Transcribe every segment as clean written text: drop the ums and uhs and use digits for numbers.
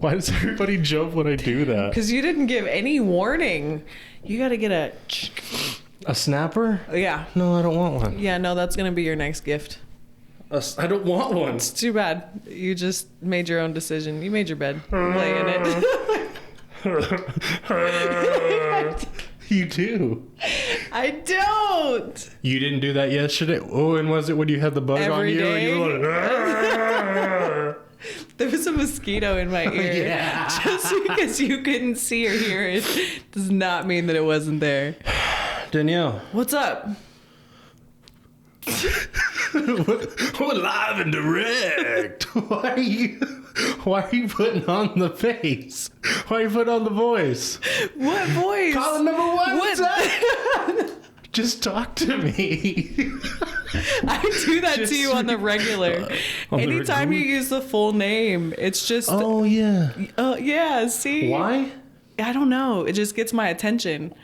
Why does everybody jump when I do that? Because you didn't give any warning. You got to get A snapper? Yeah. No, I don't want one. Yeah, no, that's going to be your next gift. I don't want one. It's too bad. You just made your own decision. You made your bed. Lay in it. You do. I don't. You didn't do that yesterday? Oh, and was it when you had the bug on you? Day. And you were like, there was a mosquito in my ear. Yeah. Just because you couldn't see or hear it does not mean that it wasn't there. Danielle. What's up? We're live and direct. Why are you putting on the face? Why are you putting on the voice? What voice? Caller number one. What? Just talk to me. I do that to you on the regular. Anytime you use the full name, it's just... Oh, yeah. Yeah, see? Why? I don't know. It just gets my attention.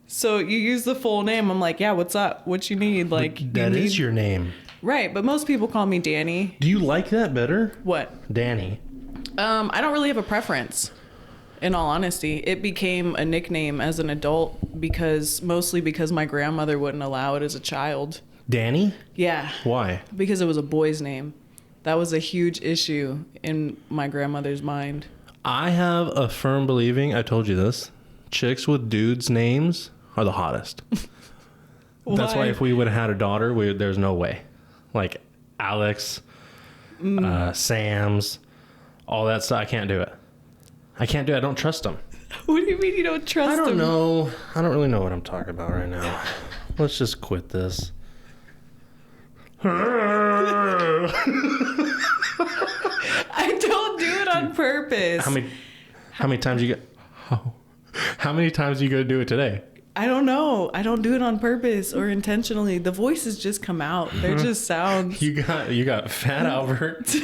So you use the full name. I'm like, yeah, what's up? What you need? Like, that is your name. Right, but most people call me Danny. Do you like that better? What? Danny. I don't really have a preference. In all honesty, it became a nickname as an adult mostly because my grandmother wouldn't allow it as a child. Danny? Yeah. Why? Because it was a boy's name. That was a huge issue in my grandmother's mind. I have a firm believing, I told you this, chicks with dudes' names are the hottest. That's why if we would have had a daughter, there's no way. Like Alex, Sam's, all that stuff. I can't do it. I don't trust them. What do you mean you don't trust them? I don't know. I don't really know what I'm talking about right now. Let's just quit this. I don't do it on purpose. How many times you get? How many times are you gonna do it today? I don't know. I don't do it on purpose or intentionally. The voices just come out. They're just sounds. You got Fat Albert,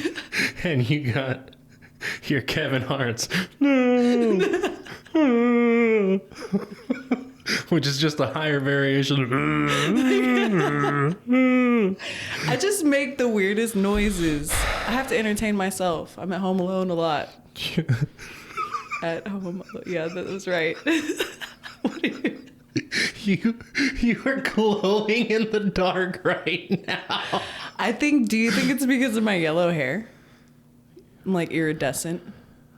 and you got your Kevin Hart's, which is just a higher variation. I just make the weirdest noises. I have to entertain myself. I'm at home alone a lot. At home, yeah, that was right. What are you are glowing in the dark right now. do you think it's because of my yellow hair? I'm like iridescent.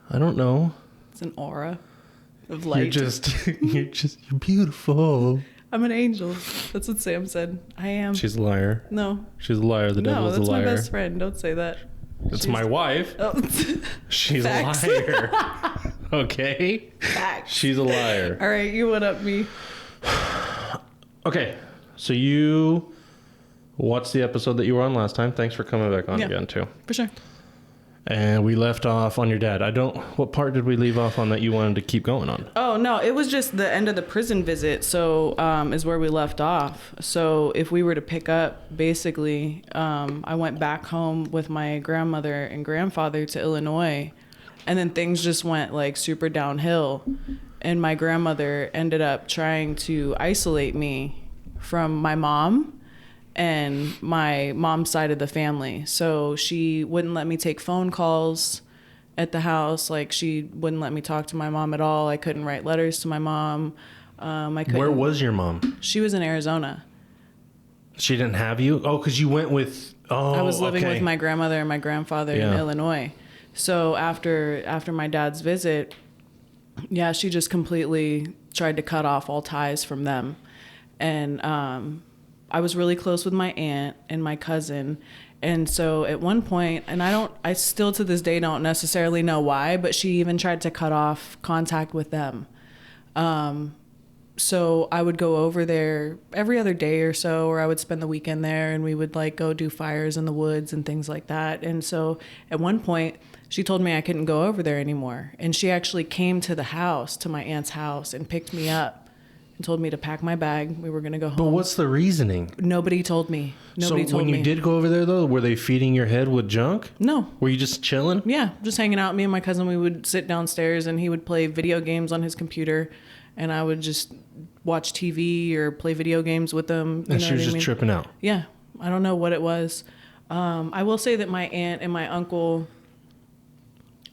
I don't know. It's an aura of light. You're beautiful. I'm an angel. That's what Sam said. I am. She's a liar. No. She's a liar. The devil's a liar. No, that's my best friend. Don't say that. It's my wife. Oh. She's Facts. a liar. Okay? Facts. She's a liar. All right, you one up me. Okay, so you watched the episode that you were on last time. Thanks for coming back on again, too. For sure. And we left off on your dad. What part did we leave off on that you wanted to keep going on? Oh, no, it was just the end of the prison visit, so is where we left off. So if we were to pick up, basically, I went back home with my grandmother and grandfather to Illinois, and then things just went like super downhill. And my grandmother ended up trying to isolate me from my mom and my mom's side of the family. So she wouldn't let me take phone calls at the house. Like, she wouldn't let me talk to my mom at all. I couldn't write letters to my mom. Where was your mom? She was in Arizona. She didn't have you? Oh, because you went with... Oh, I was living okay. with my grandmother and my grandfather in Illinois. So after my dad's visit... Yeah, she just completely tried to cut off all ties from them. And I was really close with my aunt and my cousin. And so at one point, and I still to this day don't necessarily know why, but she even tried to cut off contact with them. So I would go over there every other day or so, or I would spend the weekend there, and we would like go do fires in the woods and things like that. And so at one point, she told me I couldn't go over there anymore. And she actually came to the house, to my aunt's house, and picked me up and told me to pack my bag. We were going to go home. But what's the reasoning? Nobody told me. Nobody told me. So when you did go over there, though, were they feeding your head with junk? No. Were you just chilling? Yeah, just hanging out. Me and my cousin, we would sit downstairs, and he would play video games on his computer, and I would just watch TV or play video games with him. And she was just tripping out? Yeah. I don't know what it was. I will say that my aunt and my uncle...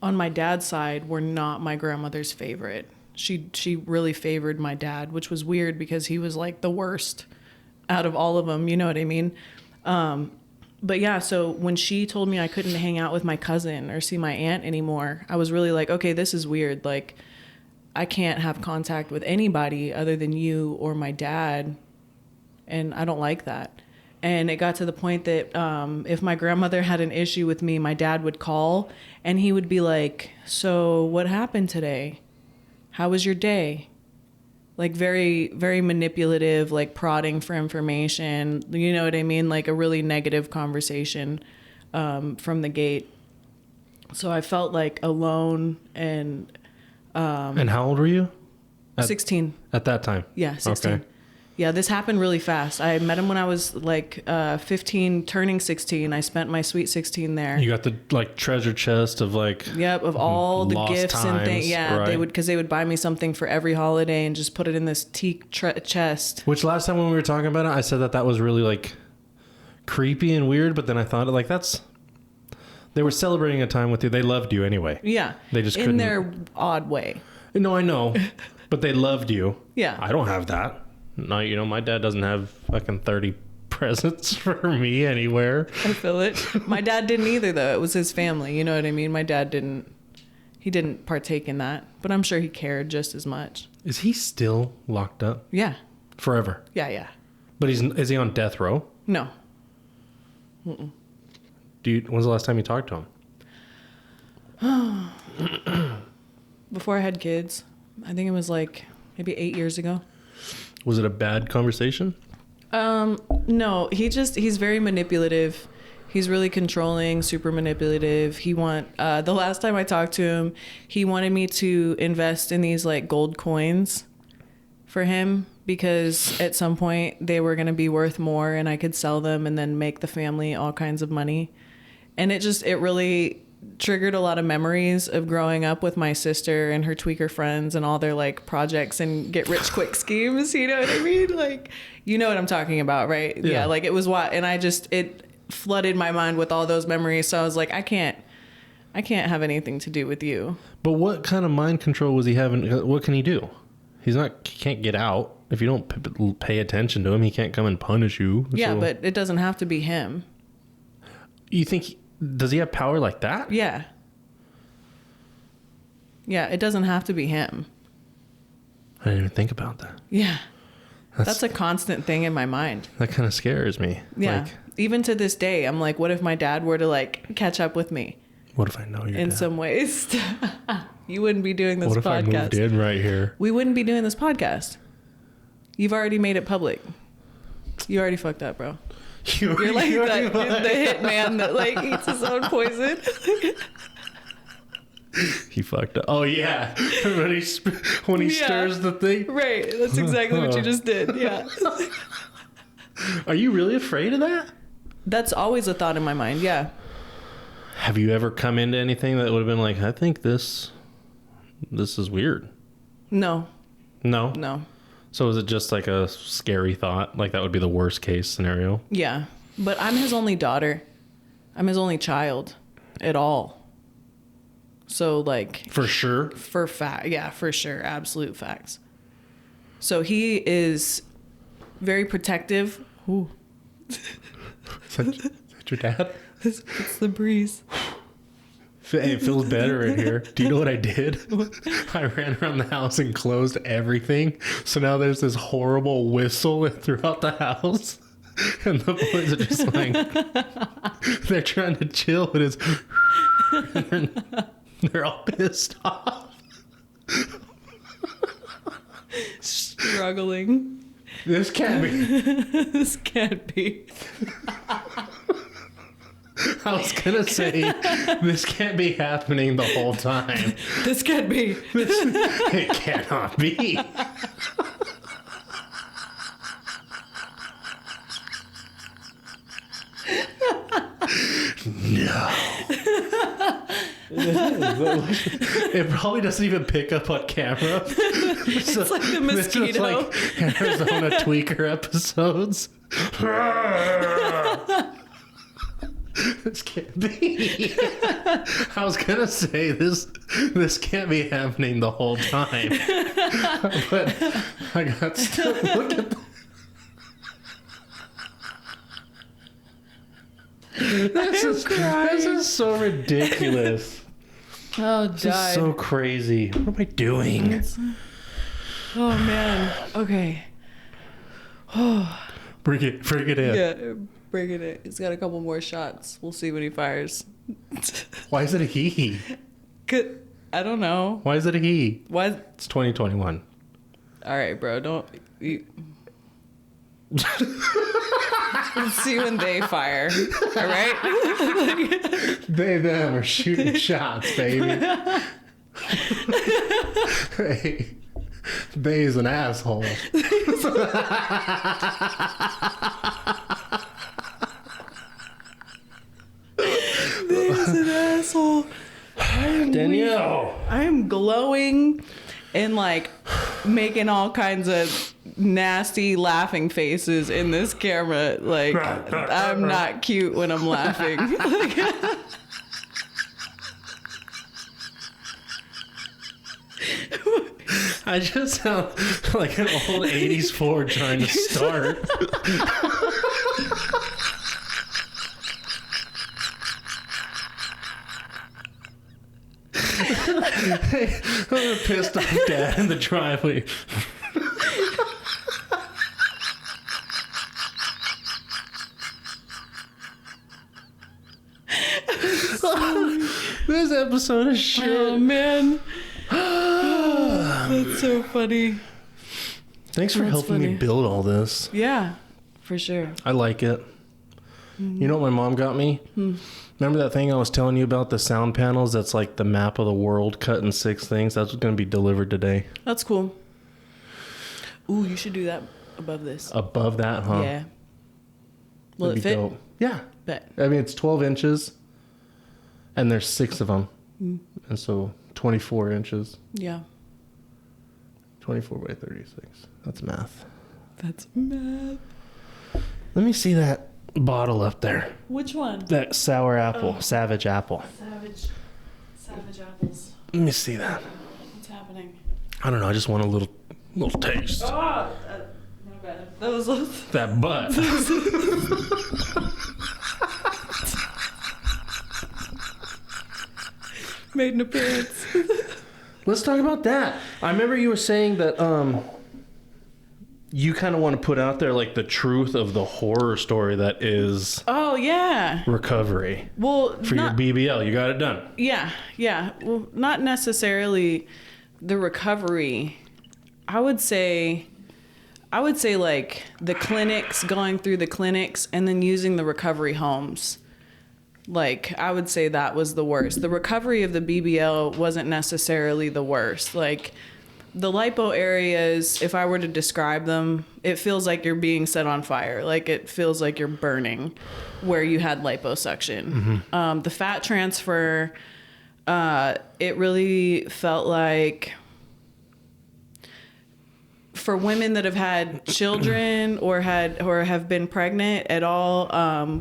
on my dad's side were not my grandmother's favorite. She really favored my dad, which was weird because he was like the worst out of all of them. You know what I mean? But yeah, so when she told me I couldn't hang out with my cousin or see my aunt anymore, I was really like, okay, this is weird. Like, I can't have contact with anybody other than you or my dad. And I don't like that. And it got to the point that if my grandmother had an issue with me, my dad would call and he would be like, so what happened today? How was your day? Like very, very manipulative, like prodding for information. You know what I mean? Like a really negative conversation from the gate. So I felt like alone and... and how old were you? 16. At that time? Yeah, 16. Okay. Yeah, this happened really fast. I met him when I was like 15, turning 16. I spent my sweet 16 there. You got the like treasure chest of like... Yep, of all the gifts times, and things. Yeah, right. They would buy me something for every holiday and just put it in this teak chest. Which last time when we were talking about it, I said that was really like creepy and weird, but then I thought like they were celebrating a time with you. They loved you anyway. Yeah. They just couldn't... in their odd way. No, I know. But they loved you. Yeah. I don't have that. No, you know, my dad doesn't have fucking 30 presents for me anywhere. I feel it. My dad didn't either, though. It was his family. You know what I mean? My dad didn't partake in that. But I'm sure he cared just as much. Is he still locked up? Yeah. Forever? Yeah. But is he on death row? No. Mm-mm. When's the last time you talked to him? Before I had kids. I think it was like maybe 8 years ago. Was it a bad conversation? No, he's very manipulative. He's really controlling, super manipulative. The last time I talked to him, he wanted me to invest in these like gold coins for him because at some point they were going to be worth more and I could sell them and then make the family all kinds of money. And it really triggered a lot of memories of growing up with my sister and her tweaker friends and all their like projects and get rich quick schemes. You know what I mean? Like, you know what I'm talking about, right? Yeah. Like it was it flooded my mind with all those memories. So I was like, I can't have anything to do with you. But what kind of mind control was he having? What can he do? He can't get out. If you don't pay attention to him, he can't come and punish you. Yeah, but it doesn't have to be him. You think... Does he have power like that? Yeah. Yeah, it doesn't have to be him. I didn't even think about that. Yeah. That's a constant thing in my mind. That kind of scares me. Yeah. Like, even to this day, I'm like, what if my dad were to like catch up with me? What if I know your dad? In some ways. You wouldn't be doing this podcast. What if I moved in right here? We wouldn't be doing this podcast. You've already made it public. You already fucked up, bro. You're like the hitman that like eats his own poison. He fucked up. Oh yeah, when he stirs the thing. Right, that's exactly what you just did. Yeah. Are you really afraid of that? That's always a thought in my mind. Yeah. Have you ever come into anything that would have been like, I think this is weird? No. No. No. So is it just like a scary thought? Like that would be the worst case scenario? Yeah. But I'm his only daughter. I'm his only child at all. So like... For sure? Yeah, for sure. Absolute facts. So he is very protective. Ooh. Is that your dad? It's the breeze. It feels better in here. Do you know what I did? I ran around the house and closed everything. So now there's this horrible whistle throughout the house. And the boys are just like, they're trying to chill, but it's, they're all pissed off. Struggling. This can't be. This can't be. I was gonna say, this can't be happening the whole time. This can't be. It cannot be. No. It probably doesn't even pick up on camera. It's like the mosquito. This is like Arizona Tweaker episodes. This can't be. I was gonna say this can't be happening the whole time, but I got stuck. Look at this is so ridiculous. Oh, This is so crazy. What am I doing? Oh man. Okay. Bring it in. Yeah, bring it in. He's got a couple more shots. We'll see when he fires. Why is it a he? I don't know. Why is it a he? Why? It's 2021. All right, bro. Don't. Let's see when they fire. All right. They them are shooting shots, baby. Hey, Bay's an asshole. Bay's an asshole. Danielle. I am glowing and like making all kinds of nasty laughing faces in this camera. Like I'm not cute when I'm laughing. I just sound like an old 80s Ford trying to start. Hey, I'm a pissed off dad in the driveway. This episode is shit. Oh man. That's so funny. Thanks for helping me build all this. Yeah, for sure. I like it. You know what my mom got me? Remember that thing I was telling you about, the sound panels? That's like the map of the world cut in 6 things. That's going to be delivered today. That's cool. Ooh, you should do that above this. Above that, huh? Yeah. Will That'd it fit? dope. Yeah. Bet. I mean, it's 12 inches, and there's 6 of them. And so 24 inches. Yeah. 24 by 36. That's math. That's math. Let me see that bottle up there. Which one? That sour apple. Savage apple. Savage apples. Let me see that. What's happening? I don't know. I just want a little taste. Oh, my bad. That was That butt. made an appearance. Let's talk about that. I remember you were saying that you kind of want to put out there like the truth of the horror story that is Oh yeah. recovery. Well, For your BBL, you got it done. Yeah. Well, not necessarily the recovery. I would say like the clinics, going through the clinics and then using the recovery homes. Like, I would say that was the worst. The recovery of the BBL wasn't necessarily the worst. Like, the lipo areas, if I were to describe them, it feels like you're being set on fire. Like, it feels like you're burning where you had liposuction. The fat transfer, it really felt like for women that have had children or have been pregnant at all,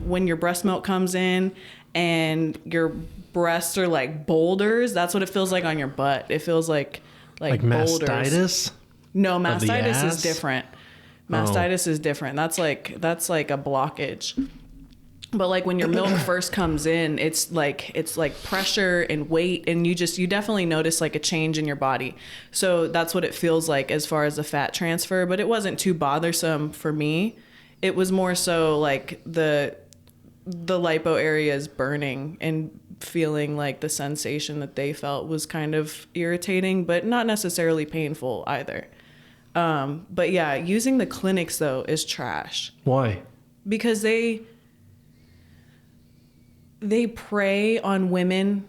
when your breast milk comes in and your breasts are like boulders, that's what it feels like on your butt. It feels like boulders. Mastitis? No, mastitis is different. Mastitis is different. That's like a blockage. But like when your milk first comes in, it's like pressure and weight, and you definitely notice like a change in your body. So that's what it feels like as far as the fat transfer, but it wasn't too bothersome for me. It was more so like the lipo areas burning and feeling like the sensation that they felt was kind of irritating, but not necessarily painful either. But yeah, using the clinics though is trash. Why? Because they prey on women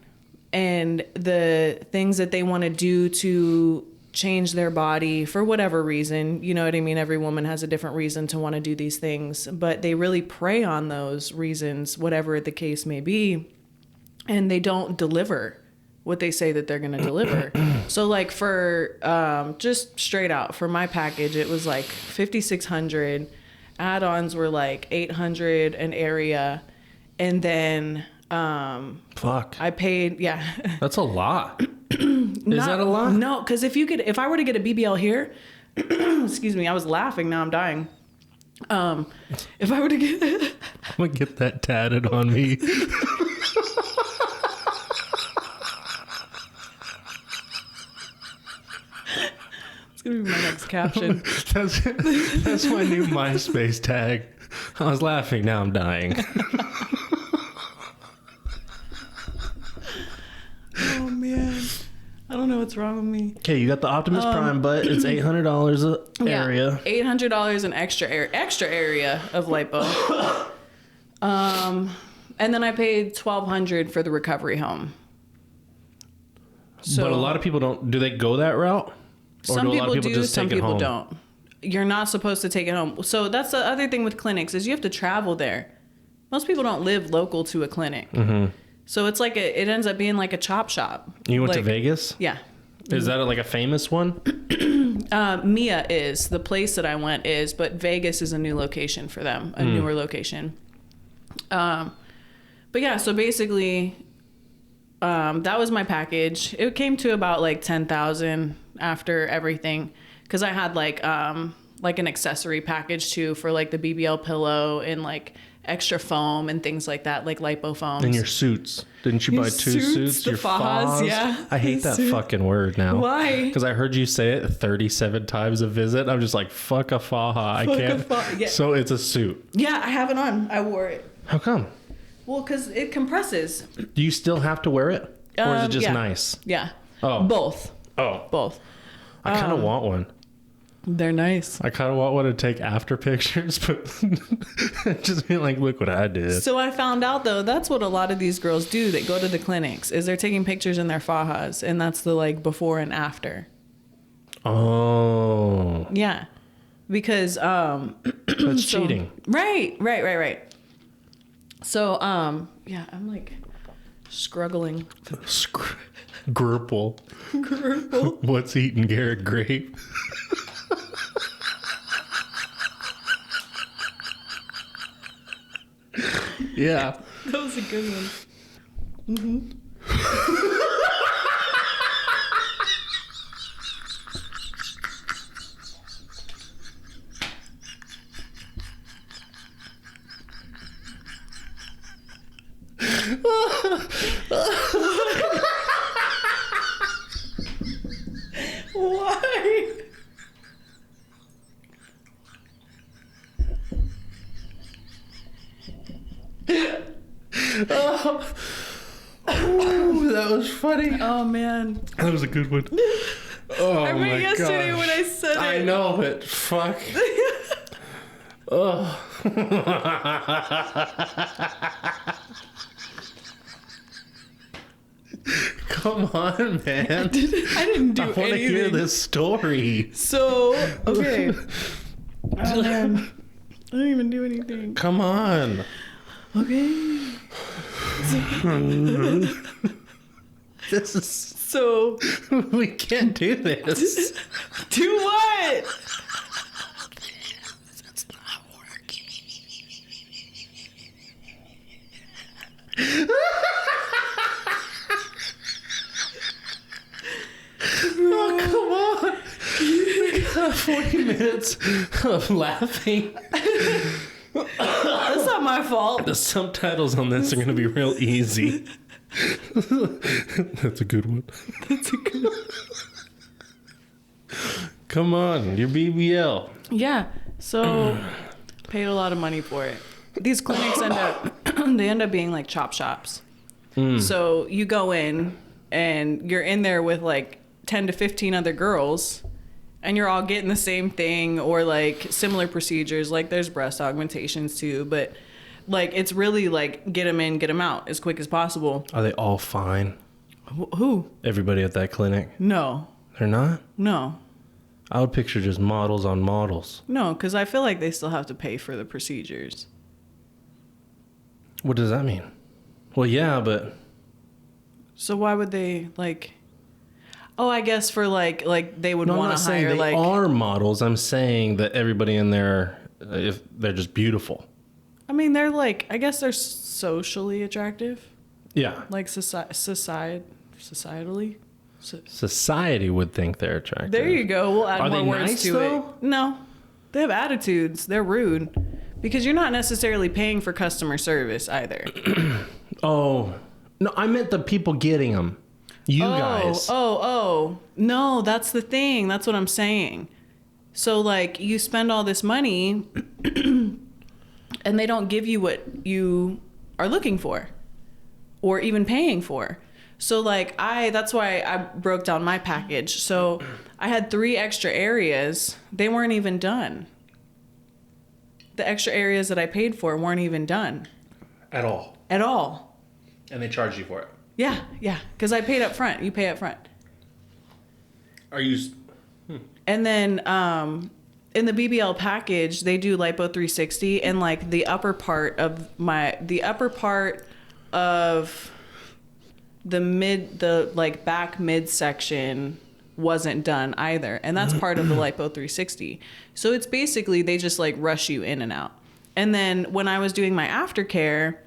and the things that they want to do to change their body for whatever reason. You know what I mean? Every woman has a different reason to want to do these things, but they really prey on those reasons, whatever the case may be, and they don't deliver what they say that they're going to deliver. So like for just straight out for my package, it was like $5,600. Add-ons were like $800 an area. And then Fuck. I paid, yeah. That's a lot. Is that a lot? No, because if I were to get a BBL here, excuse me, I was laughing, now I'm dying. If I were to get I'm gonna get that tatted on me. It's gonna be my next caption. That's my new MySpace tag. I was laughing, now I'm dying. Oh man, I don't know what's wrong with me. Okay, you got the Optimus Prime, but it's $800 a area. $800 an extra area of lipo. And then I paid $1,200 for the recovery home. So, but a lot of people don't. Do they go that route? Or some do a lot people of people do, just some take it people home? don't. You're not supposed to take it home. So that's the other thing with clinics is you have to travel there. Most people don't live local to a clinic. Mm-hmm. So it's like it ends up being like a chop shop. You went to Vegas? Yeah. Is that like a famous one? Mia is the place that I went is, but Vegas is a new location for them, a newer location. But yeah, so basically, that was my package. It came to about like $10,000 after everything, because I had like an accessory package too for like the BBL pillow and like extra foam and things like that, like lipo foams. And your suits. Didn't you buy two suits? The your fahas, yeah. I hate that fucking word now. Why? Because I heard you say it 37 times a visit. I'm just like, fuck a faja. I can't. Yeah. So it's a suit. Yeah, I have it on. I wore it. How come? Well, because it compresses. Do you still have to wear it? Or is it just nice? Yeah. Oh. Both. Oh. Both. I kind of want one. They're nice. I kind of want one to take after pictures, but just be like, look what I did. So I found out though, that's what a lot of these girls do that go to the clinics is they're taking pictures in their fajas, and that's the like before and after. Oh. Yeah. Because That's cheating. Right. So yeah, I'm like struggling. Grurple. What's eating Garrett? Grape? Yeah. That was a good one. Mm-hmm. Why? Oh, that was funny. Oh man. That was a good one. Oh, I remember yesterday gosh. when I said it. I know, but fuck. Oh. Come on, man. I didn't do I want anything. to hear this story. So, okay. Oh, man. I didn't even do anything. Come on. Okay. This is... So. We can't do this. Do what? It's not working. Oh, come on. We got 40 minutes of laughing. That's not my fault. The subtitles on this are going to be real easy. That's a good one. That's a good one. Come on, your BBL. Yeah. So, paid a lot of money for it. These clinics end up being like chop shops. So you go in and you're in there with like 10 to 15 other girls, and you're all getting the same thing or like similar procedures. Like there's breast augmentations too, but like it's really like get them in, get them out as quick as possible. Are they all fine? Who? Everybody at that clinic? No. They're not? No. I would picture just models on models. No, because I feel like they still have to pay for the procedures. What does that mean? Well, yeah, but... So why would they like... Oh, I guess for like they would want to hire like... they are models. I'm saying that everybody in there, if they're just beautiful. I mean, they're like, I guess they're socially attractive. Yeah. Like societally. Society would think they're attractive. There you go. We'll add Are more they words nice, to though? it. No. They have attitudes. They're rude. Because you're not necessarily paying for customer service either. Oh. No, I meant the people getting them. You guys. No, that's the thing. That's what I'm saying. So, like, you spend all this money and they don't give you what you are looking for or even paying for. So, like, that's why I broke down my package. So, I had 3 extra areas. They weren't even done. The extra areas that I paid for weren't even done. At all. At all. And they charge you for it. Yeah. Because I paid up front. You pay up front. Are you... And then in the BBL package, they do lipo 360, and like the upper part of the like back midsection wasn't done either, and that's part of the lipo 360. So it's basically they just like rush you in and out. And then when I was doing my aftercare,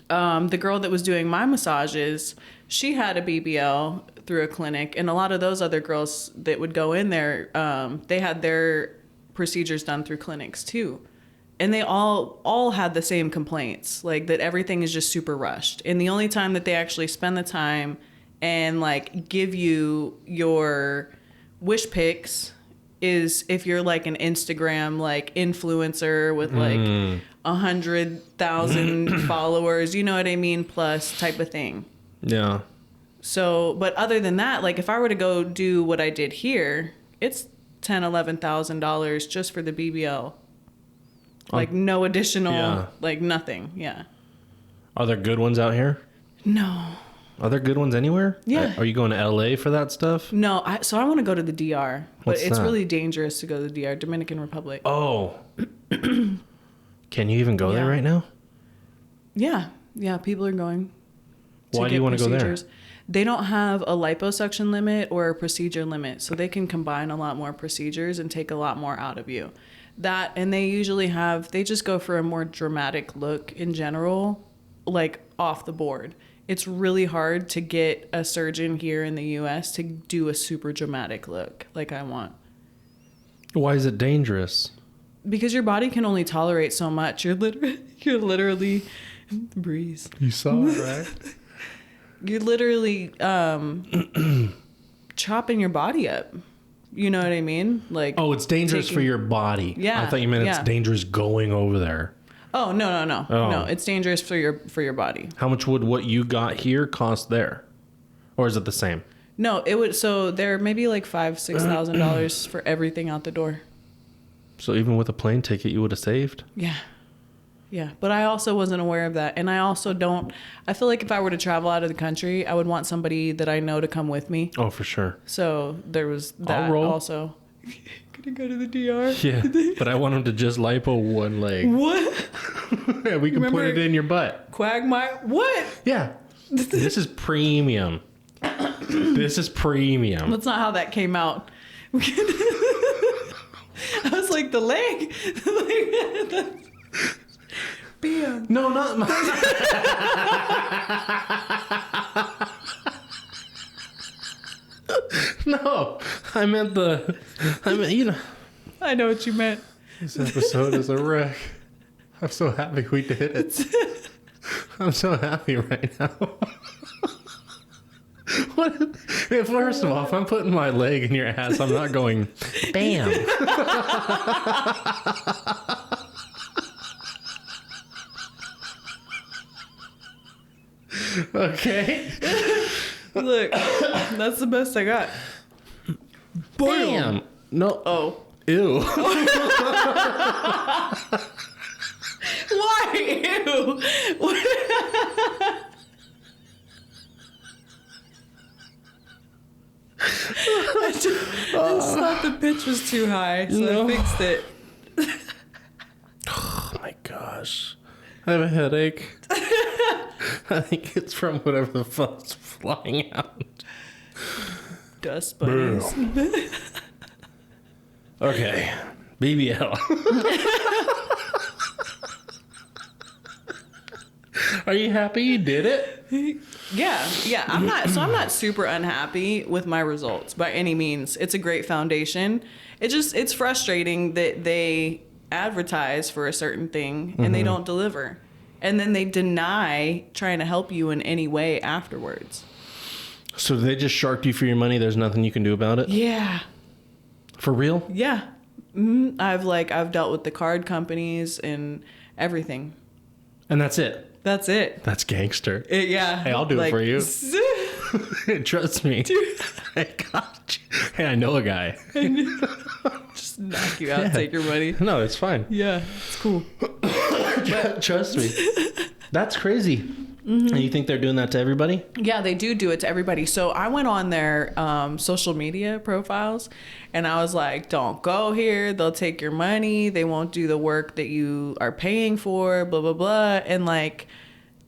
the girl that was doing my massages, she had a BBL through a clinic, and a lot of those other girls that would go in there, they had their procedures done through clinics too, and they all had the same complaints, like that everything is just super rushed, and the only time that they actually spend the time and like give you your wish pics is if you're like an Instagram like influencer with like 100,000 followers, you know what I mean, plus type of thing. Yeah. So, but other than that, like if I were to go do what I did here, it's $10,000-$11,000 just for the BBL. Like no additional, like nothing. Yeah. Are there good ones out here? No. Are there good ones anywhere? Yeah. Are you going to LA for that stuff? No. So I want to go to the DR, but What's it's that? really dangerous to go to the DR, Dominican Republic. Oh. Can you even go there right now? Yeah. Yeah. People are going. Why do you want to go there? They don't have a liposuction limit or a procedure limit, so they can combine a lot more procedures and take a lot more out of you. That, and they just go for a more dramatic look in general, like off the board. It's really hard to get a surgeon here in the U.S. to do a super dramatic look like I want. Why is it dangerous? Because your body can only tolerate so much. You're literally breeze. You saw it, right? You're literally chopping your body up. You know what I mean? Like, oh, it's dangerous for your body. Yeah. I thought you meant it's dangerous going over there. Oh, no. Oh. No, it's dangerous for your body. How much would what you got here cost there? Or is it the same? No, it would. So there may be like $5,000-$6,000 for everything out the door. So even with a plane ticket, you would have saved? Yeah, but I also wasn't aware of that. And I also I feel like if I were to travel out of the country, I would want somebody that I know to come with me. Oh, for sure. So there was that also. Gonna go to the DR? Yeah, but I want him to just lipo one leg. What? Yeah, we can put it in your butt. Quagmire? What? Yeah. This is premium. This is premium. That's not how that came out. I was like, the leg? Bam. No, not my. No, I meant you know. I know what you meant. This episode is a wreck. I'm so happy we did it. I'm so happy right now. First of all, if I'm putting my leg in your ass, I'm not going, bam. Okay. Look, that's the best I got. Bam. No. Oh. Ew. Why? Ew. I just thought the pitch was too high, so I fixed it. Oh my gosh. I have a headache. I think it's from whatever the fuck's flying out. Dust bunnies. Okay. BBL. Are you happy you did it? Yeah. I'm not super unhappy with my results by any means. It's a great foundation. It's frustrating that they advertise for a certain thing and they don't deliver. And then they deny trying to help you in any way afterwards. So they just sharked you for your money. There's nothing you can do about it? Yeah. For real? Yeah. I've dealt with the card companies and everything. And that's it? That's it. That's gangster. Yeah. Hey, I'll do it for you. Trust me. Dude. I got you. Hey, I know a guy. Just knock you out, take your money. No, it's fine. Yeah, it's cool. Trust me. That's crazy. And you think they're doing that to everybody? Yeah, they do it to everybody. So I went on their social media profiles and I was like, don't go here. They'll take your money. They won't do the work that you are paying for, blah, blah, blah. And like,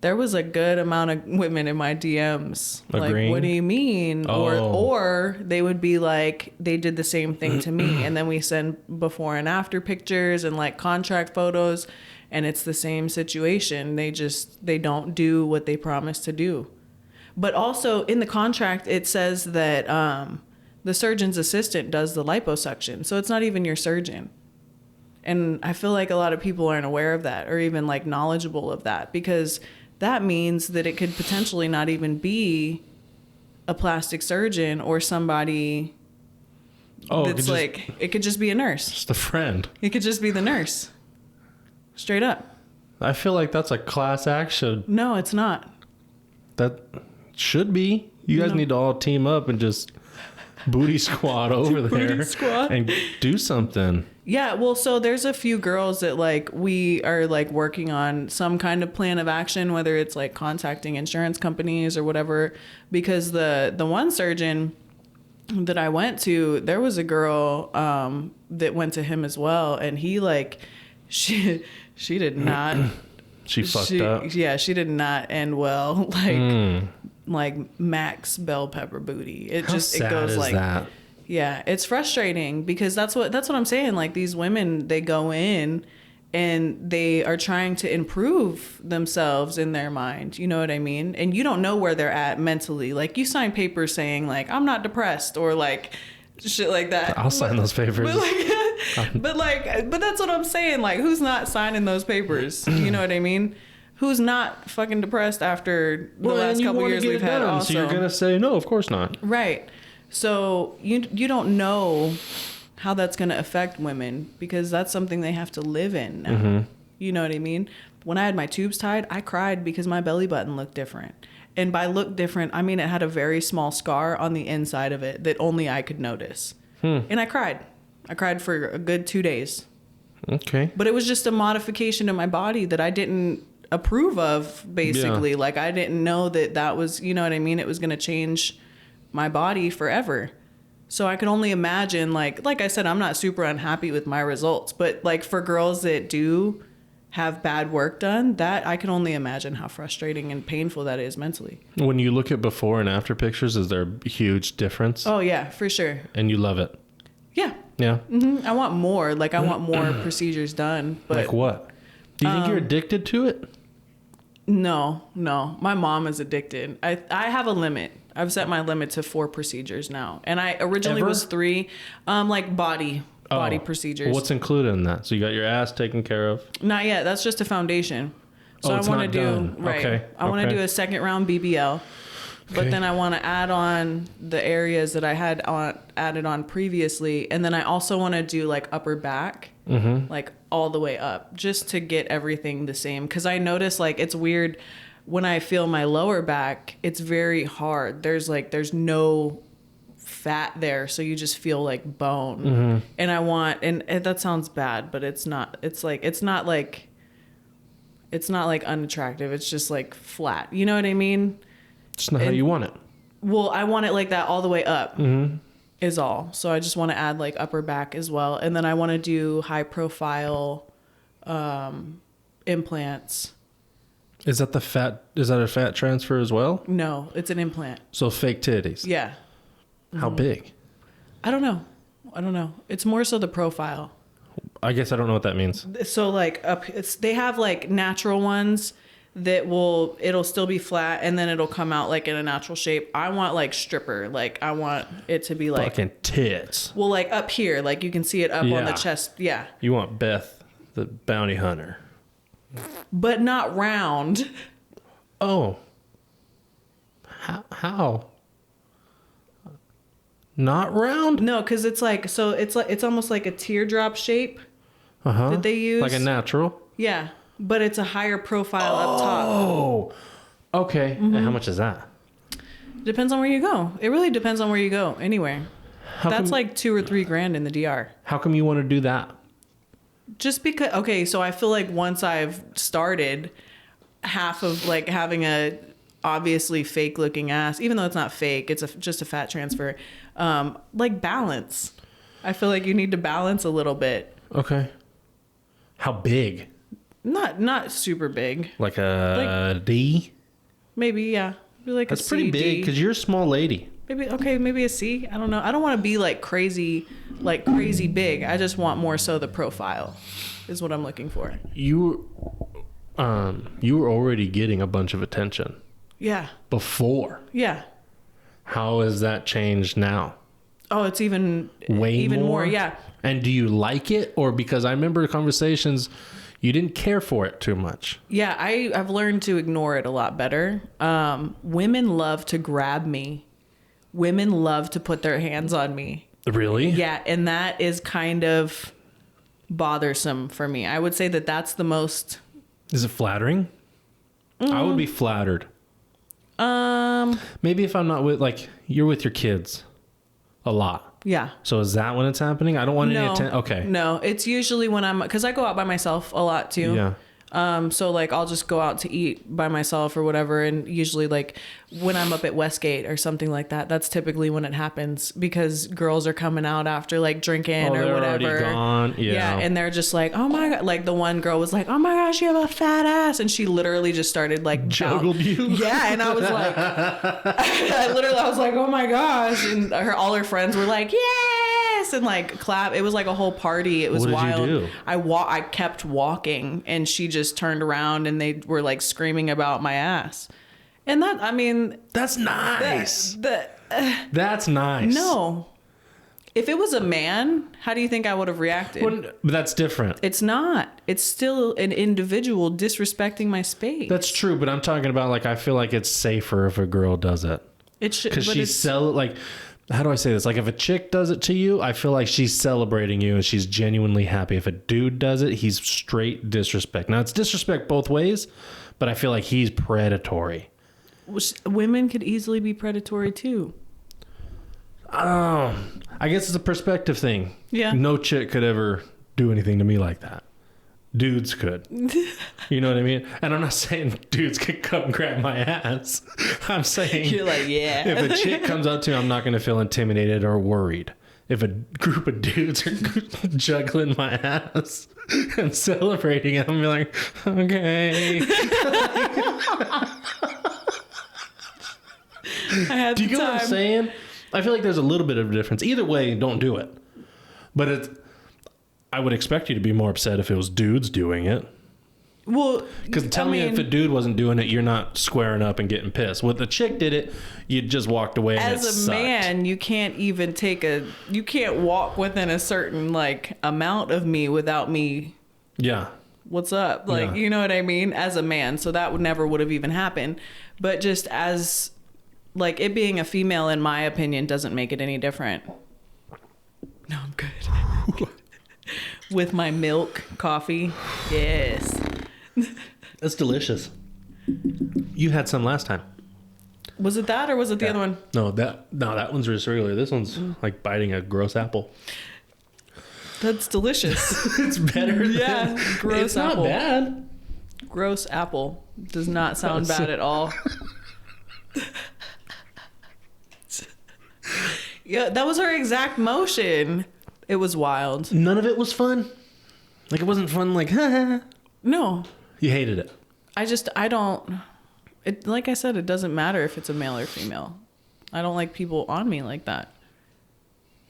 there was a good amount of women in my DMs. Agreeing? Like, what do you mean? Oh. Or they would be like, they did the same thing to me. And then we send before and after pictures and like contract photos. And it's the same situation. They don't do what they promise to do. But also in the contract, it says that the surgeon's assistant does the liposuction. So it's not even your surgeon. And I feel like a lot of people aren't aware of that or even like knowledgeable of that, because that means that it could potentially not even be a plastic surgeon or somebody that's like, it could just be a nurse. Just a friend. It could just be the nurse. Straight up. I feel like that's a class action. No, it's not. That should be. You guys need to all team up and just booty squat over there and do something. Yeah, well, so there's a few girls that like we are like working on some kind of plan of action, whether it's like contacting insurance companies or whatever, because the one surgeon that I went to, there was a girl that went to him as well, and he like she did not She fucked up. Yeah, she did not end well. Like Max bell pepper booty. It How just sad it goes is like that? Yeah, it's frustrating because that's what I'm saying. Like these women, they go in and they are trying to improve themselves in their mind. You know what I mean? And you don't know where they're at mentally. Like you sign papers saying like, I'm not depressed or like shit like that. I'll sign those papers. But that's what I'm saying. Like who's not signing those papers? You know what I mean? Who's not fucking depressed after the last couple years we've had also? So you're going to say, no, of course not. Right. So you don't know how that's going to affect women because that's something they have to live in now. Mm-hmm. You know what I mean? When I had my tubes tied, I cried because my belly button looked different. And by look different, I mean it had a very small scar on the inside of it that only I could notice. And I cried. I cried for a good 2 days. Okay. But it was just a modification to my body that I didn't approve of, basically. Yeah. Like I didn't know that was, you know what I mean? It was going to change my body forever. So I can only imagine, like I said, I'm not super unhappy with my results, but like for girls that do have bad work done, that I can only imagine how frustrating and painful that is mentally. When you look at before and after pictures, is there a huge difference? Oh yeah, for sure. And you love it? Yeah. Yeah. Mm-hmm. I want more. Like I want more procedures done. But like what? Do you think you're addicted to it? No. My mom is addicted. I have a limit. I've set my limit to 4 procedures now. And I originally was 3, like body procedures. What's included in that? So you got your ass taken care of? Not yet. That's just a foundation. So I want to do, right. Okay. I want to do a second round BBL. But then I want to add on the areas that I had added on previously. And then I also want to do like upper back, like all the way up, just to get everything the same. Because I notice like it's weird when I feel my lower back, it's very hard. There's no fat there. So you just feel like bone. And I want, and that sounds bad, but it's not. It's not like unattractive. It's just like flat. You know what I mean? It's not how you want it. Well, I want it like that all the way up is all. So I just want to add like upper back as well. And then I want to do high profile implants. Is that a fat transfer as well? No, it's an implant. So fake titties. Yeah. How big? I don't know. It's more so the profile. I guess I don't know what that means. So like they have like natural ones it'll still be flat and then it'll come out like in a natural shape. I want like stripper. Like I want it to be like fucking tits. Well, like up here, like you can see it up on the chest. Yeah. You want Beth, the bounty hunter. But not round. Oh. How? Not round? No, because it's almost like a teardrop shape that they use. Like a natural? Yeah. But it's a higher profile up top. Oh. Okay. And how much is that? Depends on where you go. It really depends on where you go. Anywhere. That's like $2,000 or $3,000 in the DR. How come you want to do that? Just because, okay, so I feel like once I've started, half of like having a obviously fake looking ass, even though it's not fake, it's just a fat transfer, like balance. I feel like you need to balance a little bit. Okay. How big? Not super big. Like a D? Maybe, yeah. Maybe like That's pretty big because you're a small lady. Maybe a C. I don't know. I don't want to be like crazy big. I just want more so the profile is what I'm looking for. You were already getting a bunch of attention. Yeah. Before. Yeah. How has that changed now? Oh, it's even more? Yeah. And do you like it? Or because I remember conversations, you didn't care for it too much. Yeah, I've learned to ignore it a lot better. Women love to grab me. Women love to put their hands on me. Really? Yeah, and that is kind of bothersome for me. I would say that that's the most... Is it flattering? I would be flattered. Maybe if I'm not with, like, you're with your kids a lot. Yeah. So is that when it's happening? I don't want any attention. Okay. No, it's usually when because I go out by myself a lot too. Yeah. So like I'll just go out to eat by myself or whatever, and usually like when I'm up at Westgate or something like that, that's typically when it happens because girls are coming out after like drinking or whatever. Already gone. Yeah. And they're just like, oh my god, like the one girl was like, oh my gosh, you have a fat ass, and she literally just started like juggled you. Yeah, and I was like, I was like, oh my gosh, and all her friends were like, yes, and like clap. It was like a whole party. It was wild. What did you do? I kept walking, and she just turned around, and they were like screaming about my ass. And that, I mean, that's nice. That's nice. No. If it was a man, how do you think I would have reacted? But that's different. It's not. It's still an individual disrespecting my space. That's true, but I'm talking about like I feel like it's safer if a girl does it. It should, because like, how do I say this? Like if a chick does it to you, I feel like she's celebrating you and she's genuinely happy. If a dude does it, he's straight disrespect. Now it's disrespect both ways, but I feel like he's predatory. Women could easily be predatory too. I guess it's a perspective thing. Yeah. No chick could ever do anything to me like that. Dudes could. You know what I mean? And I'm not saying dudes could come grab my ass. I'm saying you're like, yeah. If a chick comes up to me, I'm not going to feel intimidated or worried. If a group of dudes are juggling my ass and celebrating it, I'm like, okay. Do you get what I'm saying? I feel like there's a little bit of a difference. Either way, don't do it. But I would expect you to be more upset if it was dudes doing it. Well, because tell me if a dude wasn't doing it, you're not squaring up and getting pissed. When the chick did it, you just walked away. As a man, you can't even you can't walk within a certain like amount of me without me. Yeah. What's up? Like, you know what I mean? As a man. So that would have even happened. But just as like it being a female, in my opinion, doesn't make it any different. No, I'm good. With my milk, coffee. Yes. That's delicious. You had some last time. Was it that or was it the other one? No, that one's just regular. This one's like biting a gross apple. That's delicious. It's better. Yeah, gross it's apple. Not bad. Gross apple does not sound bad at all. Yeah, that was her exact motion. It was wild. None of it was fun. Like it wasn't fun. Like no. You hated it. I don't. It like I said, it doesn't matter if it's a male or female. I don't like people on me like that.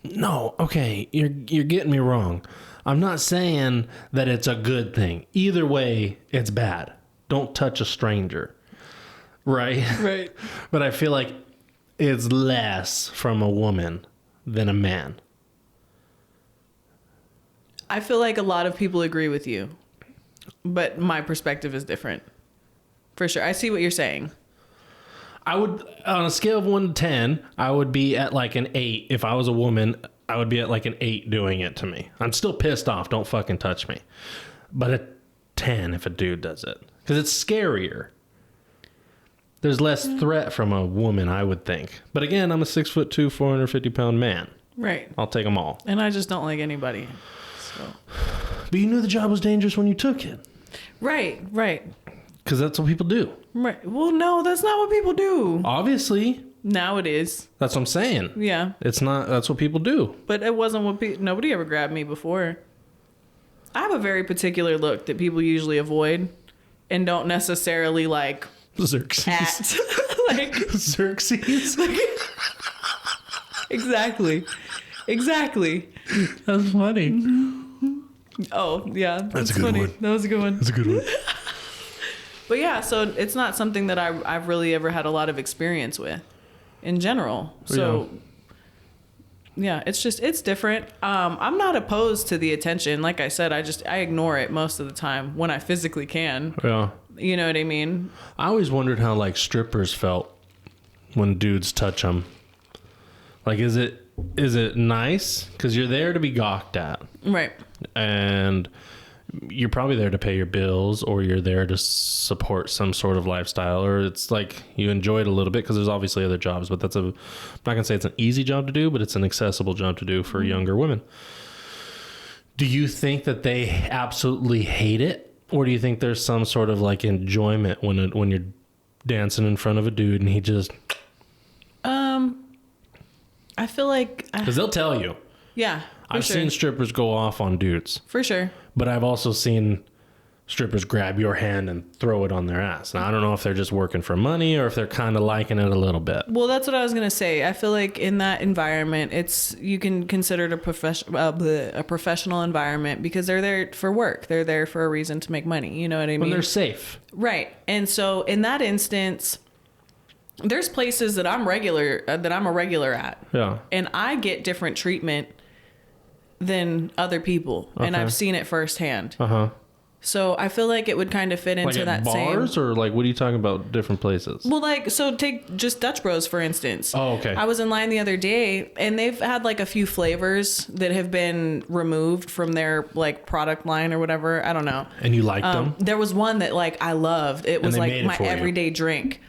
No, okay, you're getting me wrong. I'm not saying that it's a good thing. Either way, it's bad. don't touch a stranger. Right? Right. But I feel like it's less from a woman than a man. I feel like a lot of people agree with you, but my perspective is different. For sure. I see what you're saying. I would, on a scale of 1 to 10, I would be at like an 8. If I was a woman, I would be at like an 8 doing it to me. I'm still pissed off. Don't fucking touch me. But a 10 if a dude does it. Because it's scarier. There's less threat from a woman, I would think. But again, I'm a 6'2", 450-pound man. Right. I'll take them all. And I just don't like anybody. So. But you knew the job was dangerous when you took it. Right. Because that's what people do. Right. Well, no, that's not what people do. Obviously. Now it is. That's what I'm saying. Yeah. It's not, that's what people do. But it wasn't what nobody ever grabbed me before. I have a very particular look that people usually avoid and don't necessarily like Xerxes. at. Like Xerxes? Exactly. That's funny. Oh, yeah. That's a good funny. one. That was a good one. That's a good one. But yeah, so it's not something that I've really ever had a lot of experience with in general. So yeah, it's different. I'm not opposed to the attention. Like I said, I ignore it most of the time when I physically can. Yeah. You know what I mean? I always wondered how like strippers felt when dudes touch them. Like, is it nice? Because you're there to be gawked at. Right. And you're probably there to pay your bills, or you're there to support some sort of lifestyle, or it's like you enjoy it a little bit because there's obviously other jobs, but I'm not going to say it's an easy job to do, but it's an accessible job to do for younger women. Do you think that they absolutely hate it? Or do you think there's some sort of like enjoyment when you're dancing in front of a dude and he just... I feel like... Because they'll tell you. Yeah, I've seen strippers go off on dudes. For sure. But I've also seen strippers grab your hand and throw it on their ass. Now, I don't know if they're just working for money or if they're kind of liking it a little bit. Well, that's what I was going to say. I feel like in that environment, you can consider it a professional environment because they're there for work. They're there for a reason to make money. You know what I mean? When they're safe. Right. And so in that instance, there's places that I'm a regular at. Yeah. And I get different treatment than other people. Okay. And I've seen it firsthand. Uh-huh. So I feel like it would kind of fit into like that bars same... or like, what are you talking about? Different places? Well, like, so take just Dutch Bros, for instance. Oh, okay. I was in line the other day and they've had like a few flavors that have been removed from their like product line or whatever. I don't know. And you liked them? There was one that like I loved. It was like my everyday drink.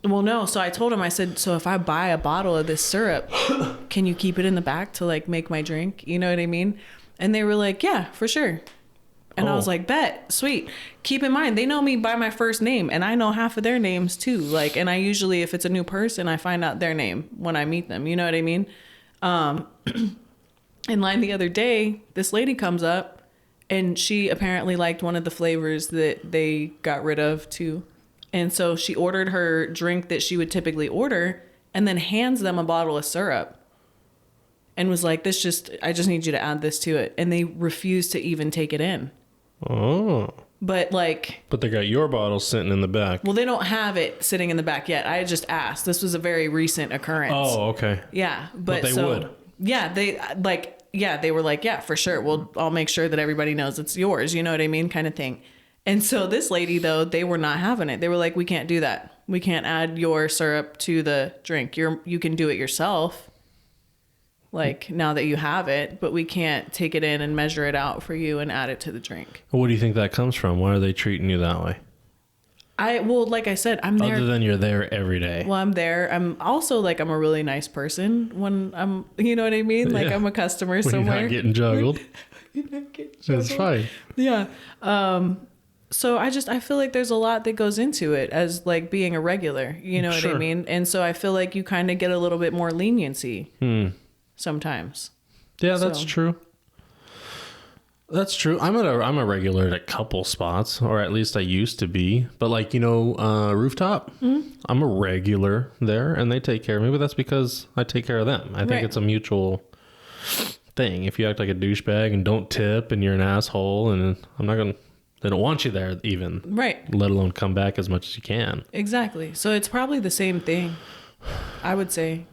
Well, no. So I told him, I said, so if I buy a bottle of this syrup, can you keep it in the back to like make my drink? You know what I mean? And they were like, yeah, for sure. And I was like, bet, sweet. Keep in mind, they know me by my first name and I know half of their names too. Like, and I usually, if it's a new person, I find out their name when I meet them. You know what I mean? In line the other day, this lady comes up and she apparently liked one of the flavors that they got rid of too. And so she ordered her drink that she would typically order and then hands them a bottle of syrup and was like, I just need you to add this to it. And they refused to even take it in. Oh. But they got your bottle sitting in the back. Well, they don't have it sitting in the back yet. I had just asked. This was a very recent occurrence. Oh, okay. Yeah. But they would. Yeah. They were like, yeah, for sure. Well, I'll make sure that everybody knows it's yours. You know what I mean? Kind of thing. And so this lady, though, they were not having it. They were like, we can't do that. We can't add your syrup to the drink. You can do it yourself. Like, now that you have it, but we can't take it in and measure it out for you and add it to the drink. What do you think that comes from? Why are they treating you that way? Like I said, I'm there. Other than you're there every day. Well, I'm there. I'm also like, I'm a really nice person when I'm, you know what I mean? Like, I'm a customer somewhere. You're not getting juggled. That's fine. Yeah. So I feel like there's a lot that goes into it as like being a regular, you know what I mean? And so I feel like you kind of get a little bit more leniency sometimes. Yeah, that's true. That's true. I'm a regular at a couple spots, or at least I used to be. But like, Rooftop, I'm a regular there and they take care of me, but that's because I take care of them. I think it's a mutual thing. If you act like a douchebag and don't tip and you're an asshole, and I'm not going to They don't want you there even. Right. Let alone come back as much as you can. Exactly. So it's probably the same thing, I would say,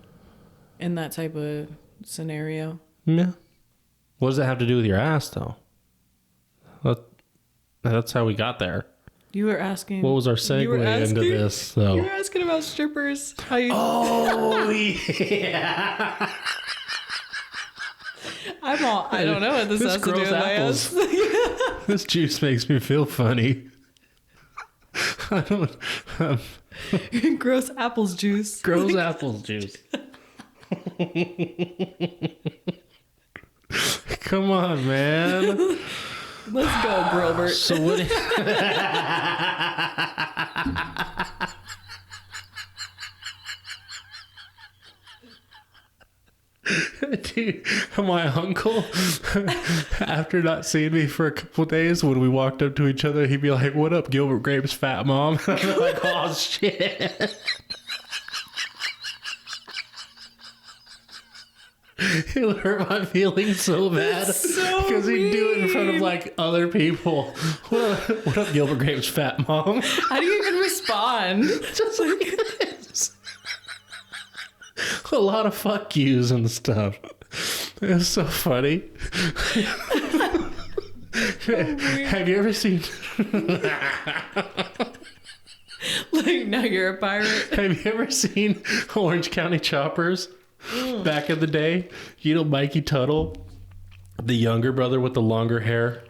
in that type of scenario. Yeah. What does that have to do with your ass, though? That's how we got there. You were asking. What was our segue into this? So. You were asking about strippers. How you? Oh yeah. I don't know what this has to do with my ass. This juice makes me feel funny. I don't. Gross apples juice. Gross apples juice. Come on, man. Let's go, Grilbert. So what? Dude, my uncle, after not seeing me for a couple days, when we walked up to each other, he'd be like, "What up, Gilbert Grape's fat mom?" And I'm like, "Oh shit." It'll hurt my feelings so bad because he'd do it in front of like other people. What up, Gilbert Grape's fat mom? How do you even respond? Just like this. A lot of fuck yous and stuff. It's so funny. Have you ever seen Like, now you're a pirate? Have you ever seen Orange County Choppers? Back in the day, you know Mikey Tuttle, the younger brother with the longer hair.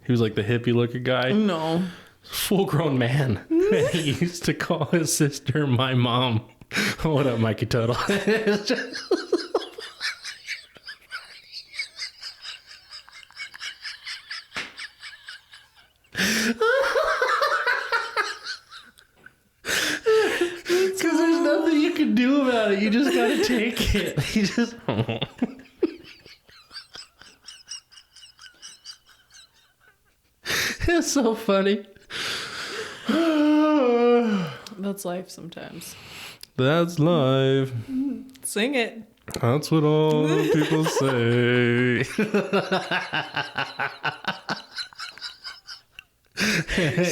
He was like the hippie looking guy. No. Full grown man. He used to call his sister my mom. What up, Mikey Tuttle? It's just... Because there's nothing you can do about it. You just gotta take it. You just... It's so funny. That's life sometimes. That's life. Sing it. That's what all the people say.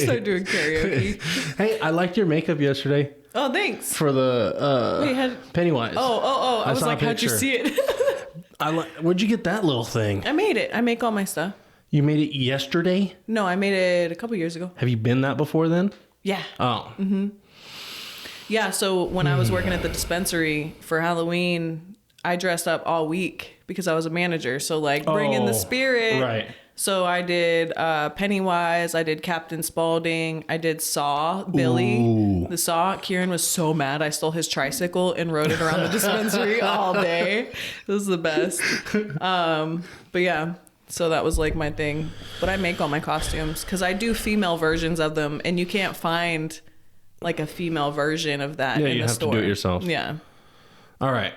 Start doing karaoke. Hey, I liked your makeup yesterday Oh, thanks. for the Wait, Pennywise. I was saw like, a how'd you picture. see it? Where'd you get that little thing? I made it. I make all my stuff. You made it yesterday? No, I made it a couple years ago. Have you been that before then? Yeah. Oh. Yeah, so when I was working at the dispensary for Halloween, I dressed up all week because I was a manager. So, like, bring in the spirit. Right. So I did Pennywise, I did Captain Spaulding, I did Saw, Billy, Ooh. the Saw. Kieran was so mad. I stole his tricycle and rode it around the dispensary all day. It was the best. But yeah, so that was like my thing. But I make all my costumes because I do female versions of them, and you can't find like a female version of that in the store. Yeah, you have to do it yourself. Yeah. All right.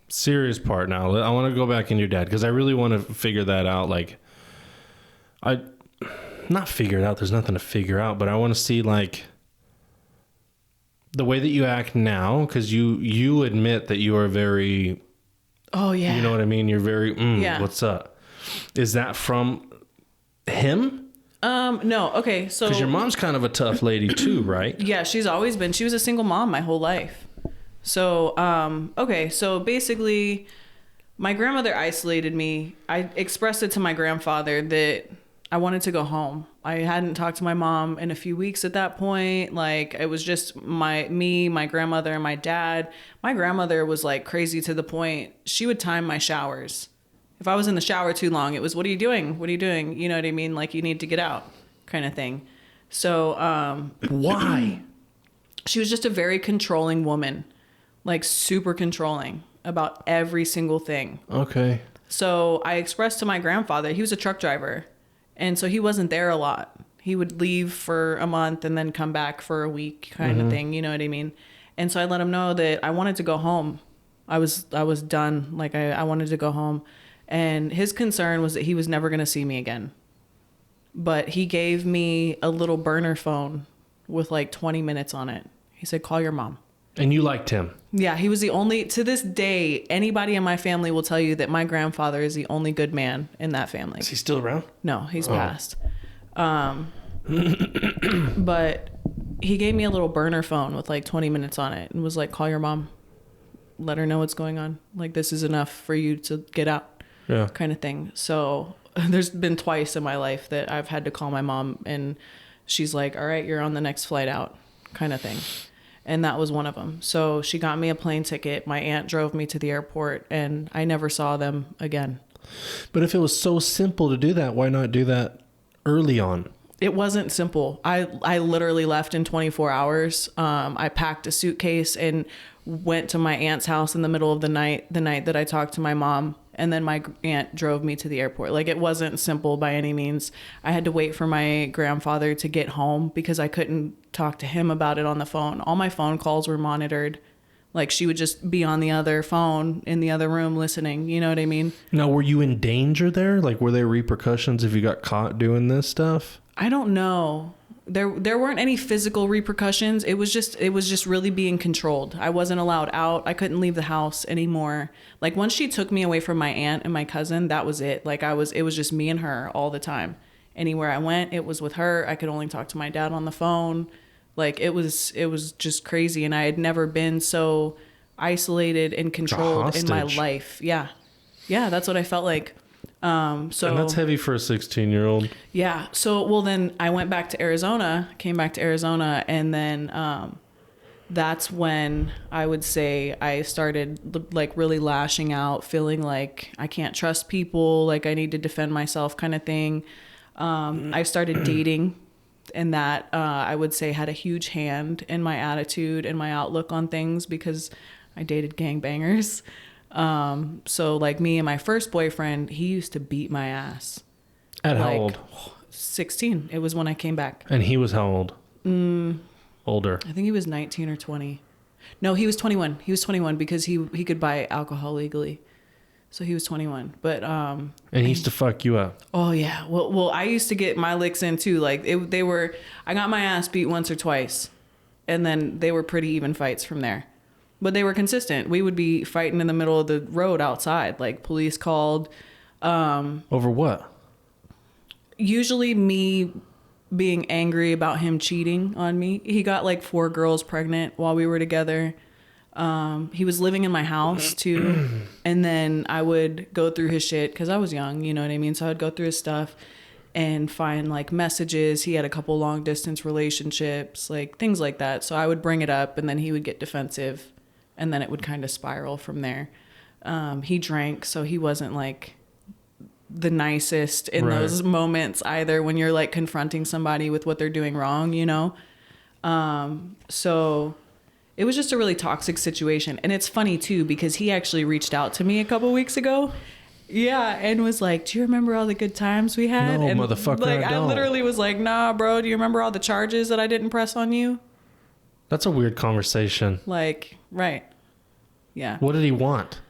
Serious part now. I want to go back into your dad because I really want to figure that out. Like, not figure it out. There's nothing to figure out, but I want to see like the way that you act now, because you admit that you are very. Oh yeah. You know what I mean? You're very. Yeah. What's up? Is that from him? No. Okay. So. Because your mom's kind of a tough lady too, right? Yeah, she's always been. She was a single mom my whole life. So, okay. So basically, my grandmother isolated me. I expressed it to my grandfather that I wanted to go home. I hadn't talked to my mom in a few weeks at that point. Like, it was just my grandmother, and my dad. My grandmother was like crazy to the point she would time my showers. If I was in the shower too long, it was, "What are you doing? What are you doing?" You know what I mean? Like, you need to get out kind of thing. So, Why? she was just a very controlling woman, like super controlling about every single thing. Okay. So I expressed to my grandfather, he was a truck driver. And so he wasn't there a lot. He would leave for a month and then come back for a week kind of thing. You know what I mean? And so I let him know that I wanted to go home. I was done. Like I wanted to go home. And his concern was that he was never going to see me again. But he gave me a little burner phone with like 20 minutes on it. He said, "Call your mom." And you liked him? Yeah, he was the only, to this day, anybody in my family will tell you that my grandfather is the only good man in that family. Is he still around? No, he's passed. But he gave me a little burner phone with like 20 minutes on it and was like, call your mom, let her know what's going on. Like, this is enough for you to get out, kind of thing. So there's been twice in my life that I've had to call my mom and she's like, all right, you're on the next flight out, kind of thing. And that was one of them. So she got me a plane ticket. My aunt drove me to the airport and I never saw them again. But if it was so simple to do that, why not do that early on? It wasn't simple. I literally left in 24 hours. I packed a suitcase and went to my aunt's house in the middle of the night that I talked to my mom. And then my aunt drove me to the airport. Like, it wasn't simple by any means. I had to wait for my grandfather to get home because I couldn't talk to him about it on the phone. All my phone calls were monitored. Like, she would just be on the other phone in the other room listening. You know what I mean? Now, were you in danger there? Like, were there repercussions if you got caught doing this stuff? I don't know. There weren't any physical repercussions. It was just really being controlled. I wasn't allowed out. I couldn't leave the house anymore. Like, once she took me away from my aunt and my cousin, that was it. Like, it was just me and her all the time. Anywhere I went, it was with her. I could only talk to my dad on the phone. Like, it was just crazy. And I had never been so isolated and controlled in my life. Yeah. Yeah, that's what I felt like. And that's heavy for a 16-year-old. Yeah. So, well, then I went back to Arizona, came back to Arizona. And then, that's when I would say I started like really lashing out, feeling like I can't trust people. Like, I need to defend myself, kind of thing. I started dating, and that, I would say, had a huge hand in my attitude and my outlook on things because I dated gangbangers. So like me and my first boyfriend, he used to beat my ass. At how old? 16. It was when I came back. And he was how old? Older. I think he was 19 or 20. No, he was 21. He was 21 because he could buy alcohol legally. So he was 21. But and he used to fuck you up. Oh yeah. Well, I used to get my licks in too. Like, I got my ass beat once or twice, and then they were pretty even fights from there. But they were consistent. We would be fighting in the middle of the road outside. Like, police called. Over what? Usually me being angry about him cheating on me. He got like 4 girls pregnant while we were together. He was living in my house too. And then I would go through his shit because I was young, you know what I mean? So I would go through his stuff and find like messages. He had a couple long distance relationships, like things like that. So I would bring it up and then he would get defensive. And then it would kind of spiral from there. He drank, so he wasn't like the nicest in those moments either when you're like confronting somebody with what they're doing wrong, you know? So it was just a really toxic situation. And it's funny too, because he actually reached out to me a couple weeks ago. Yeah, and was like, do you remember all the good times we had? No, and motherfucker, like, I don't. I literally was like, nah, bro, do you remember all the charges that I didn't press on you? That's a weird conversation. Like, right. Yeah. What did he want?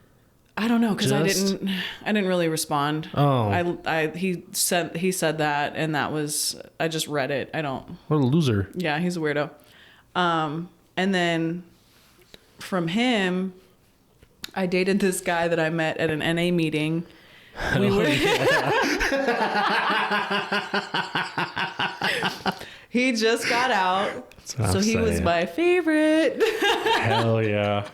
I don't know, because I didn't really respond. Oh. He said that, and that was, I just read it. I don't. What a loser. Yeah, he's a weirdo. And then from him, I dated this guy that I met at an NA meeting. We were. He just got out, so he was my favorite. Hell yeah.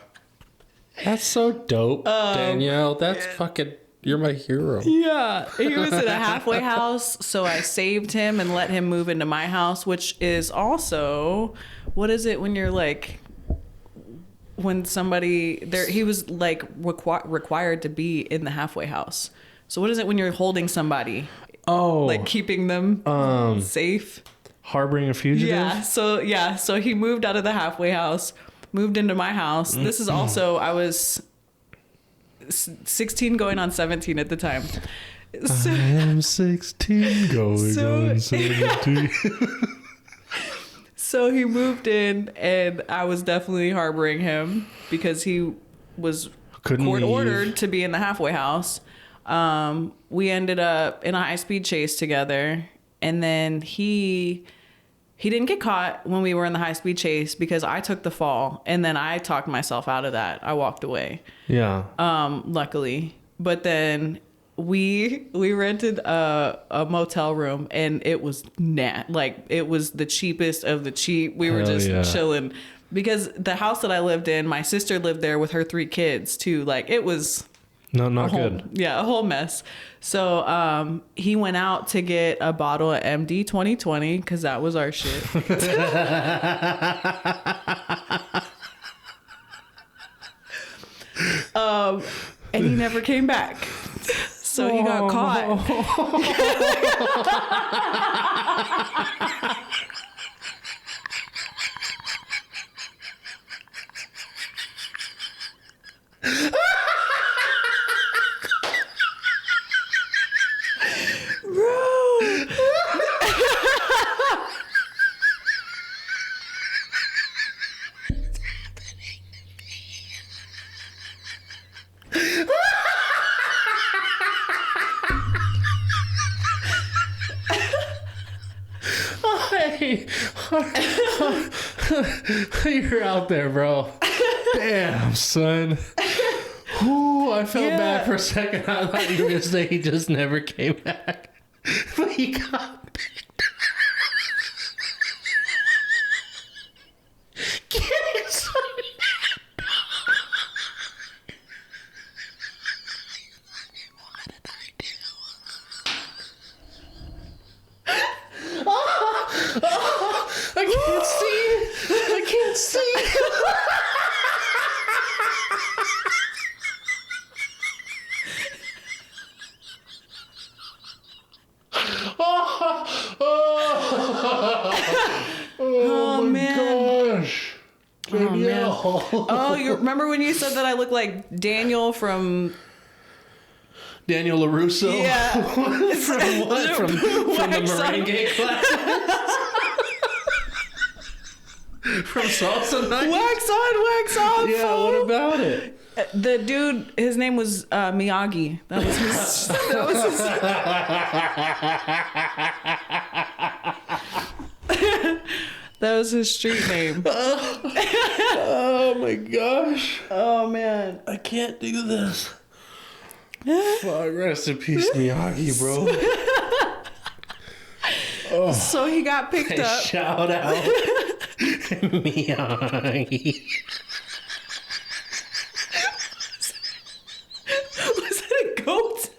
That's so dope, Danielle. That's fucking... You're my hero. Yeah. He was in a halfway house, so I saved him and let him move into my house, which is also... What is it when you're like... When somebody... He was like required to be in the halfway house. So what is it when you're holding somebody? Oh. Like keeping them safe? Harboring a fugitive? Yeah. So he moved out of the halfway house... Moved into my house. This is also, I was 16 going on 17 at the time. So, I am 16 going on 17. So he moved in and I was definitely harboring him because he was court ordered to be in the halfway house. We ended up in a high-speed chase together, and then he didn't get caught when we were in the high-speed chase because I took the fall, and then I talked myself out of that. I walked away. Yeah. Luckily. But then we rented a motel room, and it was it was the cheapest of the cheap. We were just chilling because the house that I lived in, my sister lived there with her 3 kids too. Like it was not good. Yeah, a whole mess. So he went out to get a bottle of MD 2020 because that was our shit. And he never came back. So he got caught. You're out there, bro. Damn, son. Ooh, I felt bad for a second. I thought you were gonna say he just never came back, but he got picked up. Get it, son. What did I do? I can't see. I can't see. Oh man. Gosh. Danielle. Oh, you remember when you said that I look like Daniel from Daniel LaRusso? Yeah. From what? From the merengue class? From Salsa Night? Wax on, wax off. Yeah, what about it? The dude, his name was Miyagi. That was his. That was his street name. Oh my gosh. Oh man. I can't do this. Fuck, rest in peace, Miyagi, bro. Oh. So he got picked up. Shout out Miyagi. Was it a goat?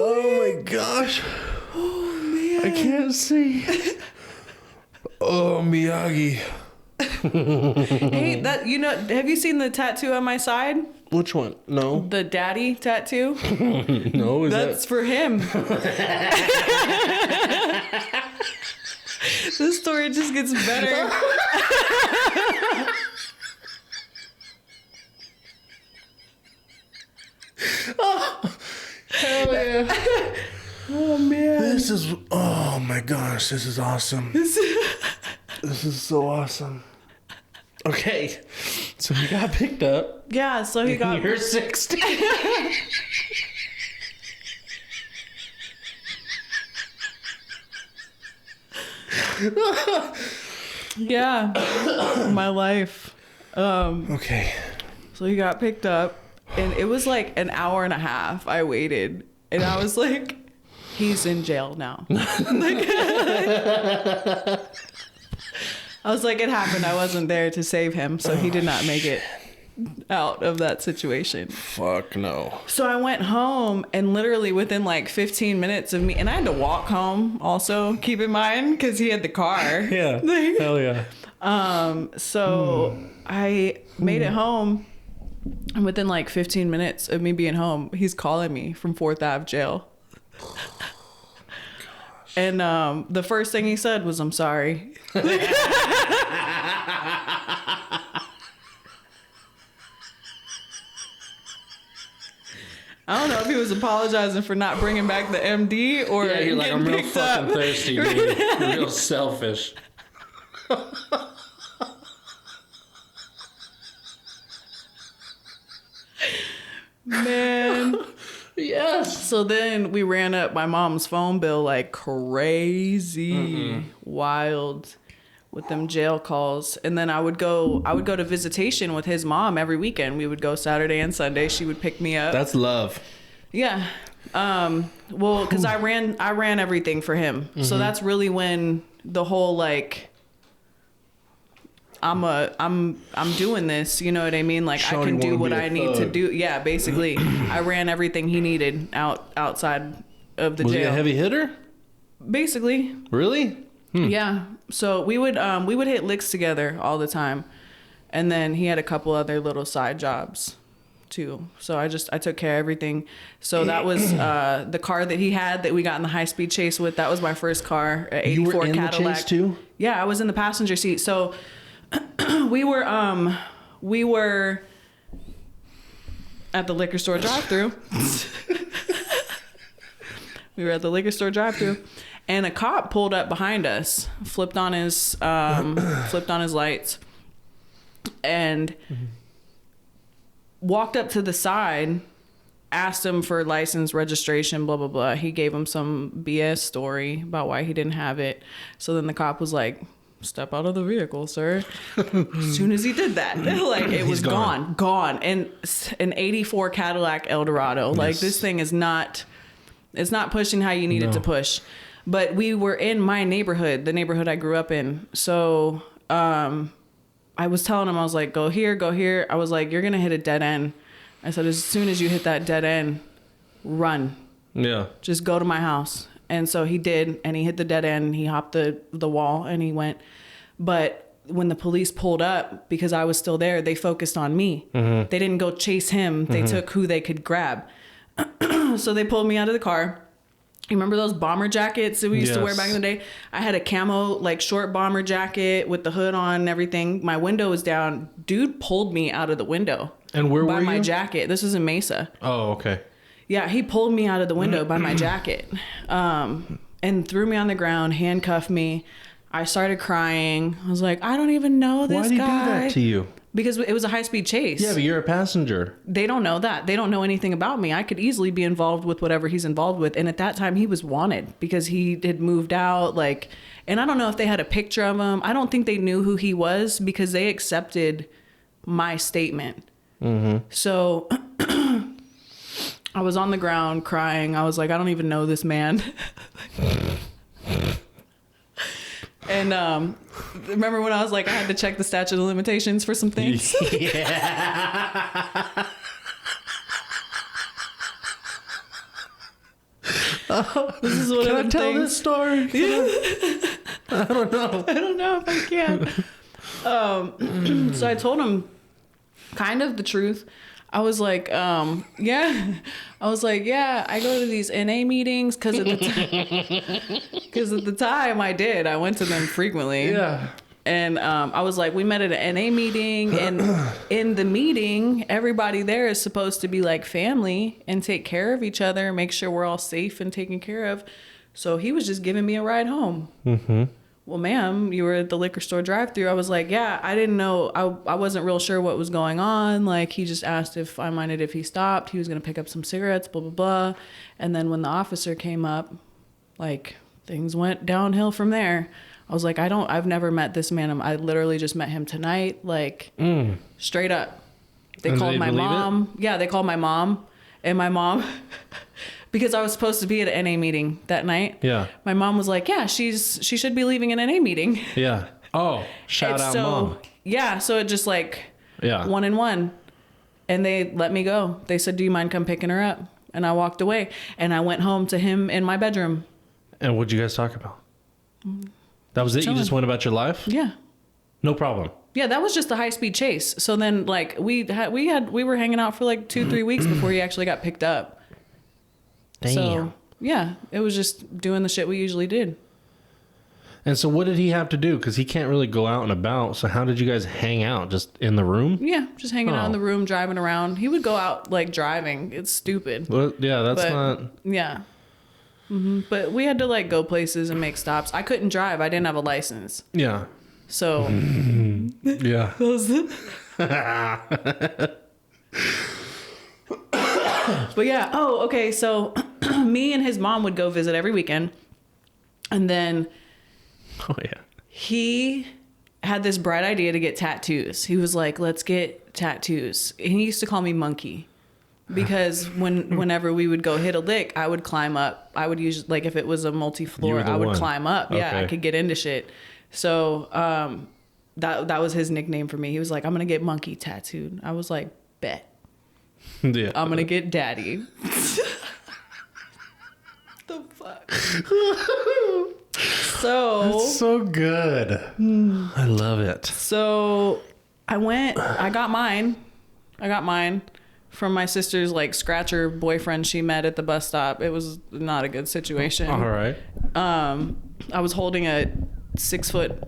Oh my gosh. Oh man. I can't see. Oh, Miyagi. Hey, that have you seen the tattoo on my side? Which one? No. The daddy tattoo? No, is That's for him. This story just gets better. Oh, hell yeah. Oh man. Oh my gosh, this is awesome. This is so awesome. Okay, so he got picked up. Yeah, so he got. You're 60. Yeah, my life. Okay. So he got picked up, and it was like an hour and a half. I waited, and I was like, "He's in jail now." I was like, "It happened. I wasn't there to save him, so he did not make it out of that situation." Fuck no. So I went home, and literally within like 15 minutes of me, and I had to walk home also, keep in mind, because he had the car. Yeah. Hell yeah. So I made it home, and within like 15 minutes of me being home, he's calling me from 4th Ave jail. And the first thing he said was, "I'm sorry." I don't know if he was apologizing for not bringing back the MD or Yeah, you're like, I'm real fucking thirsty, dude. You're real selfish. Man. Yes. So then we ran up my mom's phone bill like crazy, wild. with them jail calls. And then I would go to visitation with his mom every weekend. We would go Saturday and Sunday. She would pick me up. That's love. Yeah. Well, because I ran everything for him. Mm-hmm. So that's really when the whole like I'm doing this, you know what I mean? Like I can do what I need to do. Yeah, basically. I ran everything he needed outside of the jail. Was he a heavy hitter? Basically. Really? Yeah. So we would hit licks together all the time. And then he had a couple other little side jobs too. So I took care of everything. So that was the car that he had that we got in the high speed chase with. That was my first car, an 84 you were in Cadillac. The chase too? Yeah, I was in the passenger seat. So we were at the liquor store drive-through. We were at the liquor store drive-through, and a cop pulled up behind us, flipped on his lights, and walked up to the side, asked him for license, registration, blah blah blah. He gave him some BS story about why he didn't have it. So then the cop was like, "Step out of the vehicle, sir." As soon as he did that, like it was gone. And an 84 Cadillac Eldorado. Like this thing is not, it's not pushing how you need it to push. But we were in my neighborhood, the neighborhood I grew up in. So I was telling him, I was like, go here, go here. I was like, you're going to hit a dead end. I said, as soon as you hit that dead end, run. Yeah. Just go to my house. And so he did, and he hit the dead end. He hopped the wall, and he went. But when the police pulled up, because I was still there, they focused on me. Mm-hmm. They didn't go chase him. They took who they could grab. So they pulled me out of the car. You remember those bomber jackets that we used to wear back in the day? I had a camo, like, short bomber jacket with the hood on and everything. My window was down. Dude pulled me out of the window. And where were you? By my jacket. This was in Mesa. Oh, okay. Yeah, he pulled me out of the window by my jacket, and threw me on the ground, handcuffed me. I started crying. I was like, I don't even know this guy. Why did he do that to you? Because it was a high-speed chase. Yeah, but you're a passenger. They don't know that. They don't know anything about me. I could easily be involved with whatever he's involved with. And at that time, he was wanted because he had moved out. Like, and I don't know if they had a picture of him. I don't think they knew who he was because they accepted my statement. Mm-hmm. So I was on the ground crying. I was like, I don't even know this man. And remember when I was like, I had to check the statute of limitations for some things? Yeah. This is one can of the I tell things. This story? I don't know. I don't know if I can. So I told him kind of the truth. I was like, yeah. I was like, yeah, I go to these NA meetings because at the time I did. I went to them frequently. Yeah. And I was like, we met at an NA meeting, and in the meeting, everybody there is supposed to be like family and take care of each other, make sure we're all safe and taken care of. So he was just giving me a ride home. Mm-hmm. Well, ma'am, you were at the liquor store drive-thru. I was like, yeah, I didn't know. I wasn't real sure what was going on. Like, he just asked if I minded if he stopped. He was going to pick up some cigarettes, blah, blah, blah. And then when the officer came up, like, things went downhill from there. I was like, I've never met this man. I literally just met him tonight. Like, straight up. They called my mom. Yeah, they called my mom. And my mom... Because I was supposed to be at an NA meeting that night. Yeah. My mom was like, yeah, she should be leaving an NA meeting. Yeah. Oh, shout out mom. Yeah. So it just like, one and one. And they let me go. They said, do you mind come picking her up? And I walked away. And I went home to him in my bedroom. And what'd you guys talk about? That was it? Chilling. You just went about your life? Yeah. No problem. Yeah, that was just a high-speed chase. So then, like, we were hanging out for like 2-3 weeks before he actually got picked up. Damn. So, yeah, it was just doing the shit we usually did. And so what did he have to do? Because he can't really go out and about. So how did you guys hang out? Just in the room? Yeah, just hanging out in the room, driving around. He would go out, like, driving. It's stupid. Well, yeah, that's not... Yeah. Mm-hmm. But we had to, like, go places and make stops. I couldn't drive. I didn't have a license. Yeah. So... Yeah. But yeah, okay, so me and his mom would go visit every weekend. And then he had this bright idea to get tattoos. He was like, let's get tattoos. And he used to call me Monkey because whenever we would go hit a lick, I would climb up. I would usually, like if it was a multi-floor, I would climb up. Okay. Yeah, I could get into shit. So that was his nickname for me. He was like, I'm going to get Monkey tattooed. I was like, bet. Yeah. I'm going to get Daddy. The fuck? So that's so good. I love it. So I got mine from my sister's like scratcher boyfriend she met at the bus stop. It was not a good situation. All right. I was holding a 6-foot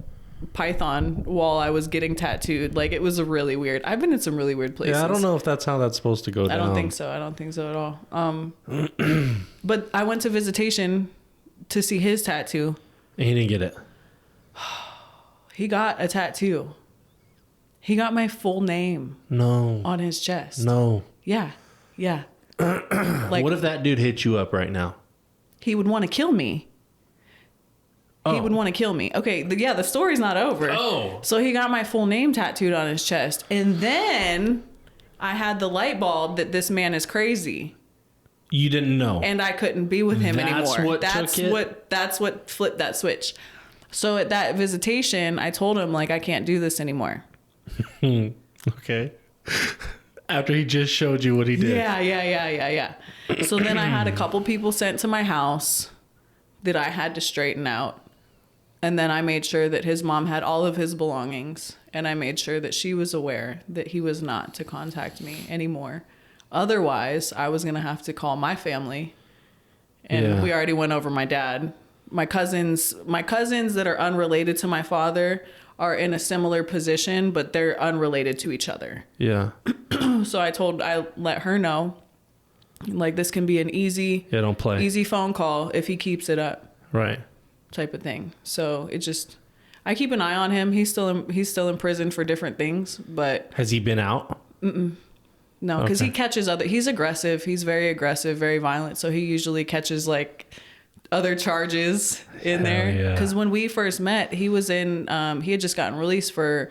python while I was getting tattooed. Like it was really weird. I've been in some really weird places. Yeah, I don't know if that's how that's supposed to go down. I don't think so at all. But I went to visitation to see his tattoo. And he didn't get it. He got a tattoo. He got my full name. No. On his chest. No. Yeah. Yeah. Like, what if that dude hit you up right now? He would want to kill me. Oh. He would want to kill me. Okay. The story's not over. Oh. So he got my full name tattooed on his chest. And then I had the light bulb that this man is crazy. You didn't know. And I couldn't be with him anymore. That's what flipped that switch. So at that visitation, I told him, like, I can't do this anymore. Okay. After he just showed you what he did. Yeah. So then I had a couple people sent to my house that I had to straighten out. And then I made sure that his mom had all of his belongings. And I made sure that she was aware that he was not to contact me anymore. Otherwise, I was going to have to call my family. And we already went over my dad. My cousins that are unrelated to my father are in a similar position, but they're unrelated to each other. Yeah. So I let her know, like, this can be an easy phone call if he keeps it up. Right. Type of thing. So I keep an eye on him. He's still in prison for different things, but. Has he been out? Mm-mm. No, because he catches he's aggressive. He's very aggressive, very violent. So he usually catches like other charges in there. Because when we first met, he was he had just gotten released for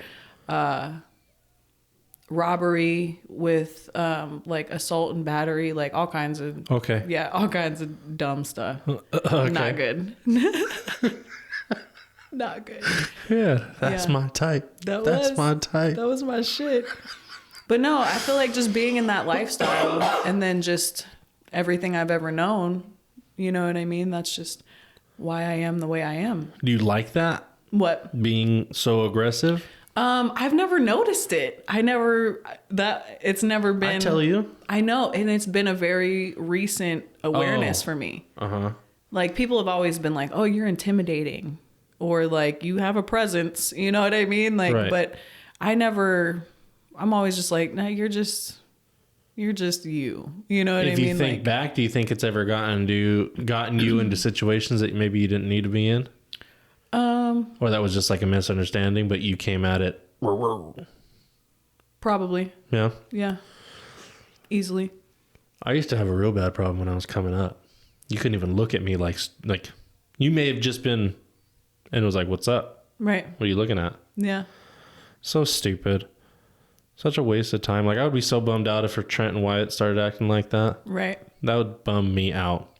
robbery with like assault and battery, like all kinds of all kinds of dumb stuff. Not good. Not good. Yeah, that's my type. That's my type. That was my shit. But no, I feel like just being in that lifestyle and then just everything I've ever known, you know what I mean? That's just why I am the way I am. Do you like that? What? Being so aggressive? I've never noticed it. It's never been. I tell you. I know. And it's been a very recent awareness for me. Uh-huh. Like people have always been like, oh, you're intimidating or like you have a presence, you know what I mean? Like, right. But I'm always just like, no, you're just you. You know what I mean? If you think back, do you think it's ever gotten you into situations that maybe you didn't need to be in? Or that was just like a misunderstanding, but you came at it. Probably. Yeah. Yeah. Easily. I used to have a real bad problem when I was coming up. You couldn't even look at me like you may have just been, and it was like, what's up? Right. What are you looking at? Yeah. So stupid. Such a waste of time. Like, I would be so bummed out if Trent and Wyatt started acting like that. Right. That would bum me out.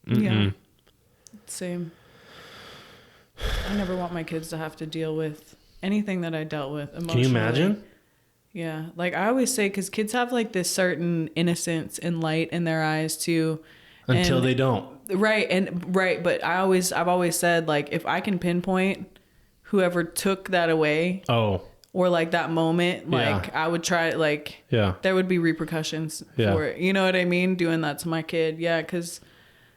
Mm-mm. Yeah. Same. I never want my kids to have to deal with anything that I dealt with emotionally. Can you imagine? Yeah. Like, I always say, because kids have, like, this certain innocence and light in their eyes, too. Until they don't. Right. But I've always said, like, if I can pinpoint whoever took that away. Oh. Or like that moment, like I would try, like, there would be repercussions for it. You know what I mean? Doing that to my kid. Yeah. Cause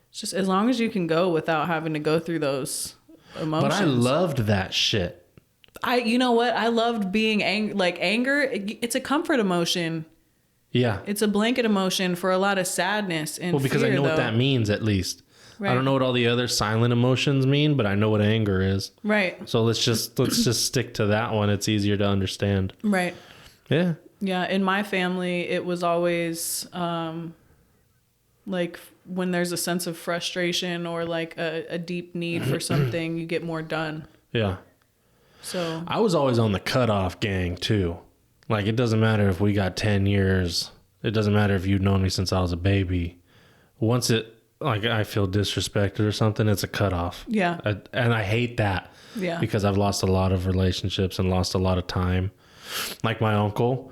it's just as long as you can go without having to go through those emotions. But I loved that shit. You know what? I loved being anger. It's a comfort emotion. Yeah. It's a blanket emotion for a lot of sadness and fear, because I know what that means, at least. Right. I don't know what all the other silent emotions mean, but I know what anger is. Right. So let's just stick to that one. It's easier to understand. Right. Yeah. Yeah. In my family, it was always like when there's a sense of frustration or like a deep need for something, you get more done. Yeah. So I was always on the cutoff gang too. Like, it doesn't matter if we got 10 years. It doesn't matter if you've known me since I was a baby. Once I feel disrespected or something, it's a cutoff. Yeah. And I hate that. Yeah. Because I've lost a lot of relationships and lost a lot of time. Like my uncle,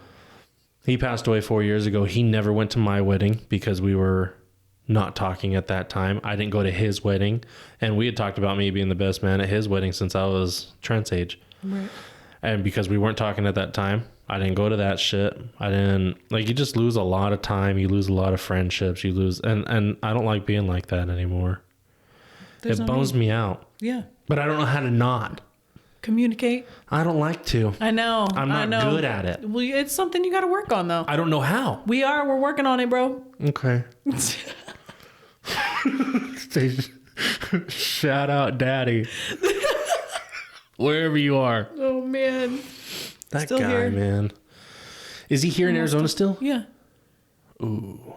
he passed away 4 years ago. He never went to my wedding because we were not talking at that time. I didn't go to his wedding. And we had talked about me being the best man at his wedding since I was Trent's age. Right. And because we weren't talking at that time, I didn't go to that shit. You just lose a lot of time. You lose a lot of friendships. You lose, and I don't like being like that anymore. It bums me out. Yeah. But I don't know how to not. Communicate. I don't like to. I know. I'm not good at it. Well, it's something you got to work on, though. I don't know how. We're working on it, bro. Okay. Shout out daddy. Wherever you are. Oh, man. That Still guy, here. man. Is he here in Arizona still? Yeah. Ooh.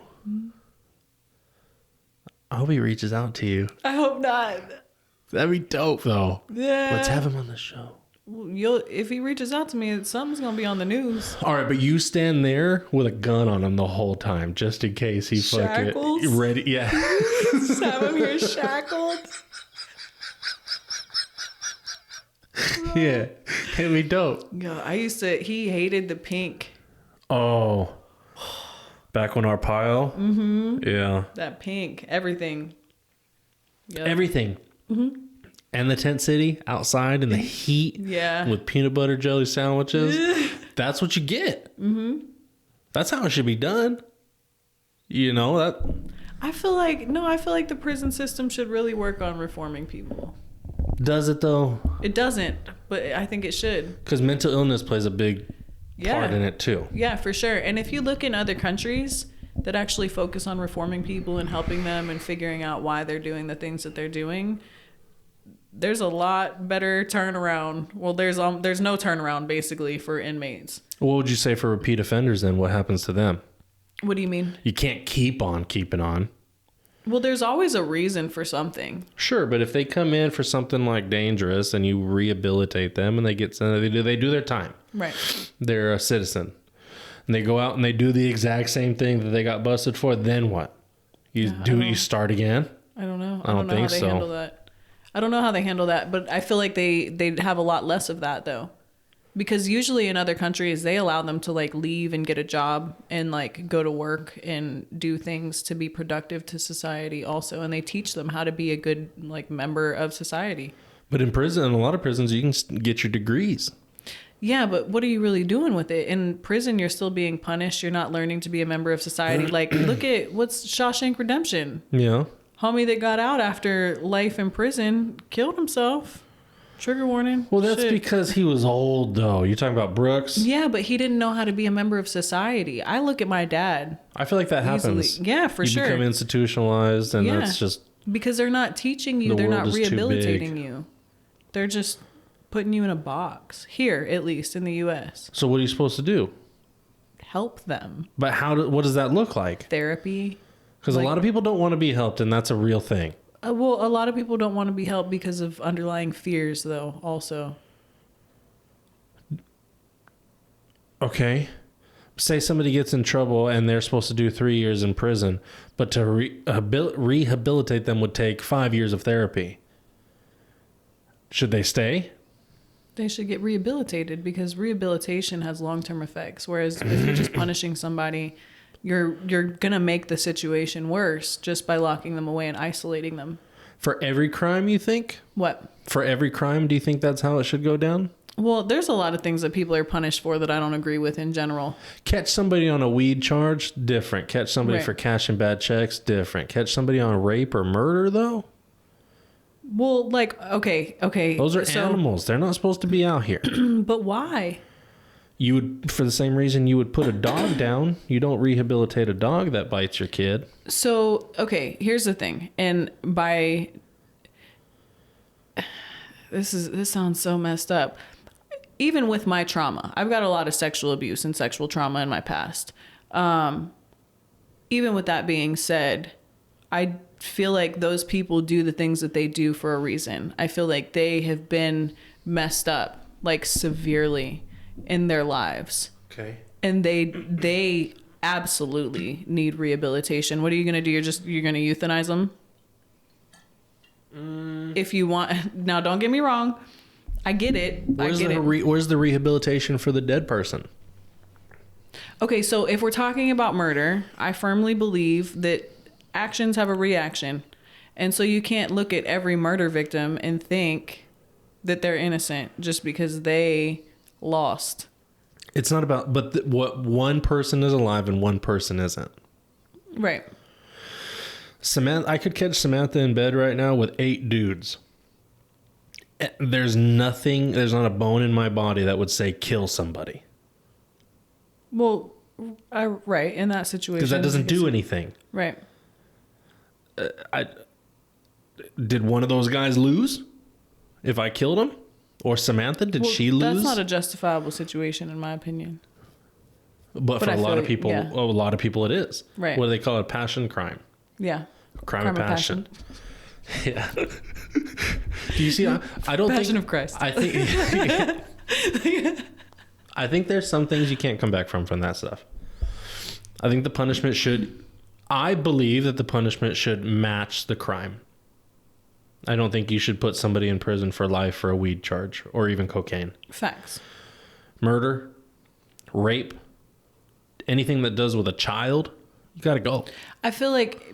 I hope he reaches out to you. I hope not. That'd be dope, though. Yeah. Let's have him on the show. If he reaches out to me, something's going to be on the news. All right, but you stand there with a gun on him the whole time, just in case he Shackles? fucking ready. Yeah. Just have him here shackled. Yeah. It'd be dope. Yeah, he hated the pink. Oh. Back on our pile? Mm-hmm. Yeah. That pink. Everything. Yep. Everything. Mm-hmm. And the tent city outside in the heat. Yeah. With peanut butter jelly sandwiches. That's what you get. Mm-hmm. That's how it should be done. You know that. I feel like the prison system should really work on reforming people. Does it though? It doesn't, but I think it should. Because mental illness plays a big part in it too. Yeah, for sure. And if you look in other countries that actually focus on reforming people and helping them and figuring out why they're doing the things that they're doing, there's a lot better turnaround. Well, there's no turnaround basically for inmates. What would you say for repeat offenders then? What happens to them? What do you mean? You can't keep on keeping on. Well, there's always a reason for something. Sure, but if they come in for something like dangerous and you rehabilitate them and they get sent, they do their time. Right. They're a citizen. And they go out and they do the exact same thing that they got busted for, then what? You start again? I don't know. I don't think know how they so. handle that. I don't know how they handle that, but I feel like they'd have a lot less of that though. Because usually in other countries, they allow them to like leave and get a job and like go to work and do things to be productive to society also. And they teach them how to be a good like member of society. But in prison, in a lot of prisons, you can get your degrees. Yeah, but what are you really doing with it? In prison, you're still being punished. You're not learning to be a member of society. Like, look at what's Shawshank Redemption. Yeah. Homie that got out after life in prison killed himself. Trigger warning. Well, that's because he was old, though. You're talking about Brooks? Yeah, but he didn't know how to be a member of society. I look at my dad. I feel like that happens. Easily. Yeah, for sure. You become institutionalized, and that's just... Because they're not teaching you. They're not rehabilitating you. They're just putting you in a box. Here, at least, in the U.S. So what are you supposed to do? Help them. But what does that look like? Therapy. Because a lot of people don't want to be helped, and that's a real thing. Well, a lot of people don't want to be helped because of underlying fears, though, also. Okay. Say somebody gets in trouble and they're supposed to do 3 years in prison, but to rehabilitate them would take 5 years of therapy. Should they stay? They should get rehabilitated because rehabilitation has long-term effects. Whereas if you're just punishing somebody, you're going to make the situation worse just by locking them away and isolating them. For every crime, you think? What? For every crime, do you think that's how it should go down? Well, there's a lot of things that people are punished for that I don't agree with in general. Catch somebody on a weed charge, different. Catch somebody for cashing bad checks, different. Catch somebody on rape or murder, though? Well, like, okay. Those are animals. They're not supposed to be out here. But why? You would, for the same reason you would put a dog down. You don't rehabilitate a dog that bites your kid. So, okay, here's the thing. And this sounds so messed up. Even with my trauma, I've got a lot of sexual abuse and sexual trauma in my past. Even with that being said, I feel like those people do the things that they do for a reason. I feel like they have been messed up like severely in their lives. Okay. And they absolutely need rehabilitation. What are you going to do? You're going to euthanize them? If you want. Now, don't get me wrong. I get it. Where's the rehabilitation for the dead person? Okay, so if we're talking about murder, I firmly believe that actions have a reaction. And so you can't look at every murder victim and think that they're innocent just because they lost. It's not about, what one person is alive and one person isn't. Right. I could catch Samantha in bed right now with 8 dudes. There's not a bone in my body that would say kill somebody. Well, right, in that situation. Because that doesn't do anything. Right. Did one of those guys lose if I killed him? Or Samantha, did she lose? That's not a justifiable situation, in my opinion. But for a lot of people, a lot of people it is. Right. What do they call it? Passion crime. Yeah. Crime of passion. Yeah. Do you see? I don't think... Passion of Christ. I think there's some things you can't come back from that stuff. I think the punishment should... I believe that the punishment should match the crime. I don't think you should put somebody in prison for life for a weed charge or even cocaine. Facts. Murder, rape, anything that does with a child, you got to go. I feel like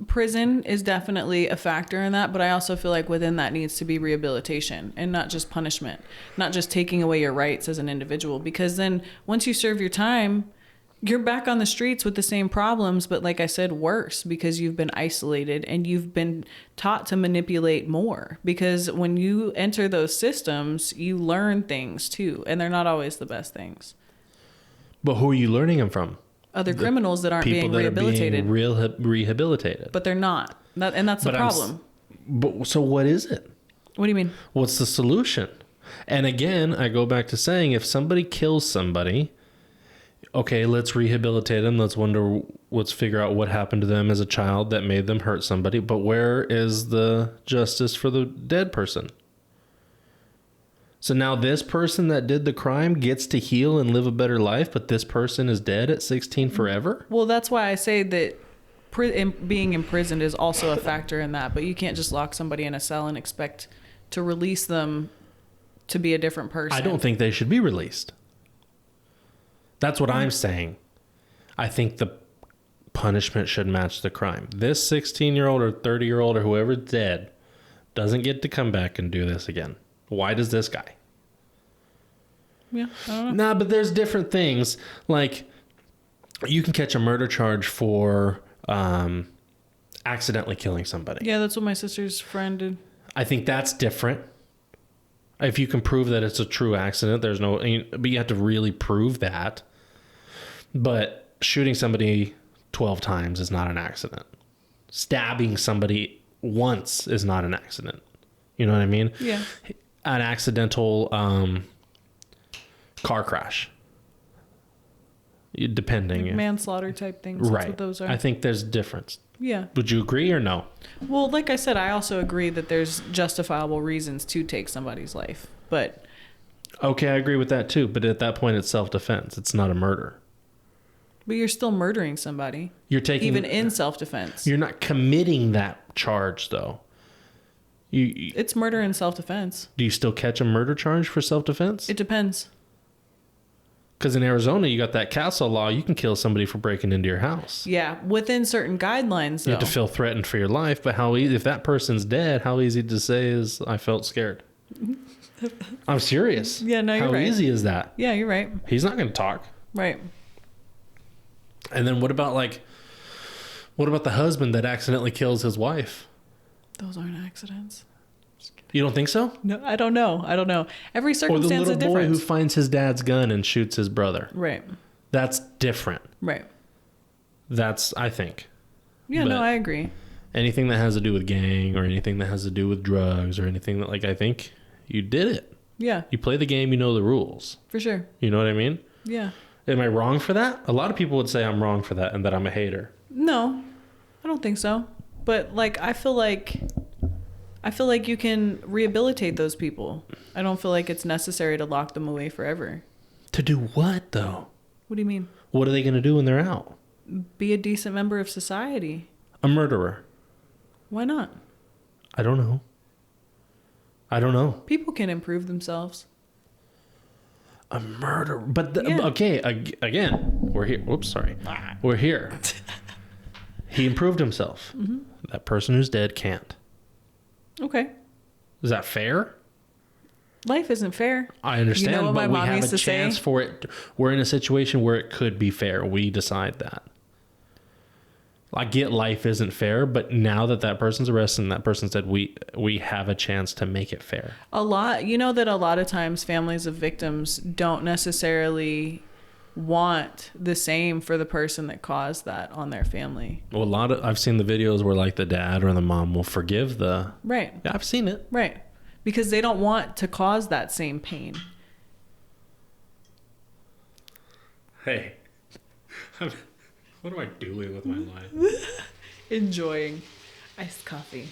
prison is definitely a factor in that, but I also feel like within that needs to be rehabilitation and not just punishment, not just taking away your rights as an individual, because then once you serve your time, you're back on the streets with the same problems, but like I said, worse, because you've been isolated and you've been taught to manipulate more. Because when you enter those systems, you learn things too, and they're not always the best things. But who are you learning them from? Other criminals that aren't being rehabilitated. Rehabilitated. But they're not. And that's the problem. So what is it? What do you mean? What's the solution? And again, I go back to saying, if somebody kills somebody... Okay, let's rehabilitate them. Let's figure out what happened to them as a child that made them hurt somebody. But where is the justice for the dead person? So now this person that did the crime gets to heal and live a better life, but this person is dead at 16 forever? Well, that's why I say that being imprisoned is also a factor in that. But you can't just lock somebody in a cell and expect to release them to be a different person. I don't think they should be released. That's what I'm saying. I think the punishment should match the crime. This 16-year-old or 30-year-old or whoever's dead doesn't get to come back and do this again. Why does this guy? Yeah, I don't know. Nah, but there's different things. Like, you can catch a murder charge for accidentally killing somebody. Yeah, that's what my sister's friend did. I think that's different. If you can prove that it's a true accident, but you have to really prove that. But shooting somebody 12 times is not an accident. Stabbing somebody once is not an accident. You know what I mean? Yeah. An accidental car crash. Depending. Like manslaughter type things. Right. That's what those are. I think there's a difference. Yeah. Would you agree or no? Well, like I said, I also agree that there's justifiable reasons to take somebody's life. But... Okay, I agree with that too. But at that point, it's self-defense. It's not a murder. But you're still murdering somebody. You're taking... Even in self-defense. You're not committing that charge, though. It's murder in self-defense. Do you still catch a murder charge for self-defense? It depends. Because in Arizona, you got that castle law. You can kill somebody for breaking into your house. Yeah, within certain guidelines, though. You have to feel threatened for your life. But if that person's dead, how easy to say is, I felt scared. I'm serious. Yeah, no, you're right. How easy is that? Yeah, you're right. He's not going to talk. Right. And then what about the husband that accidentally kills his wife? Those aren't accidents. You don't think so? No, I don't know. Every circumstance is different. Or the little boy who finds his dad's gun and shoots his brother. Right. That's different. Right. That's, I think. Yeah, no, I agree. Anything that has to do with gang or anything that has to do with drugs or anything that, I think you did it. Yeah. You play the game, you know the rules. For sure. You know what I mean? Yeah. Am I wrong for that? A lot of people would say I'm wrong for that and that I'm a hater. No, I don't think so. But, I feel like I feel like you can rehabilitate those people. I don't feel like it's necessary to lock them away forever. To do what, though? What do you mean? What are they going to do when they're out? Be a decent member of society. A murderer. Why not? I don't know. People can improve themselves. A murderer. But, okay, again, we're here. Whoops, sorry. We're here. He improved himself. Mm-hmm. That person who's dead can't. Okay. Is that fair? Life isn't fair. I understand, you know what but my we mom have used a to chance say? for it. We're in a situation where it could be fair. We decide that. I get life isn't fair, but now that person's arrested and that person said we have a chance to make it fair. A lot of times families of victims don't necessarily want the same for the person that caused that on their family. Well, I've seen the videos where like the dad or the mom will forgive the... Right. Yeah, I've seen it. Right. Because they don't want to cause that same pain. Hey. What am I doing with my life? Enjoying iced coffee.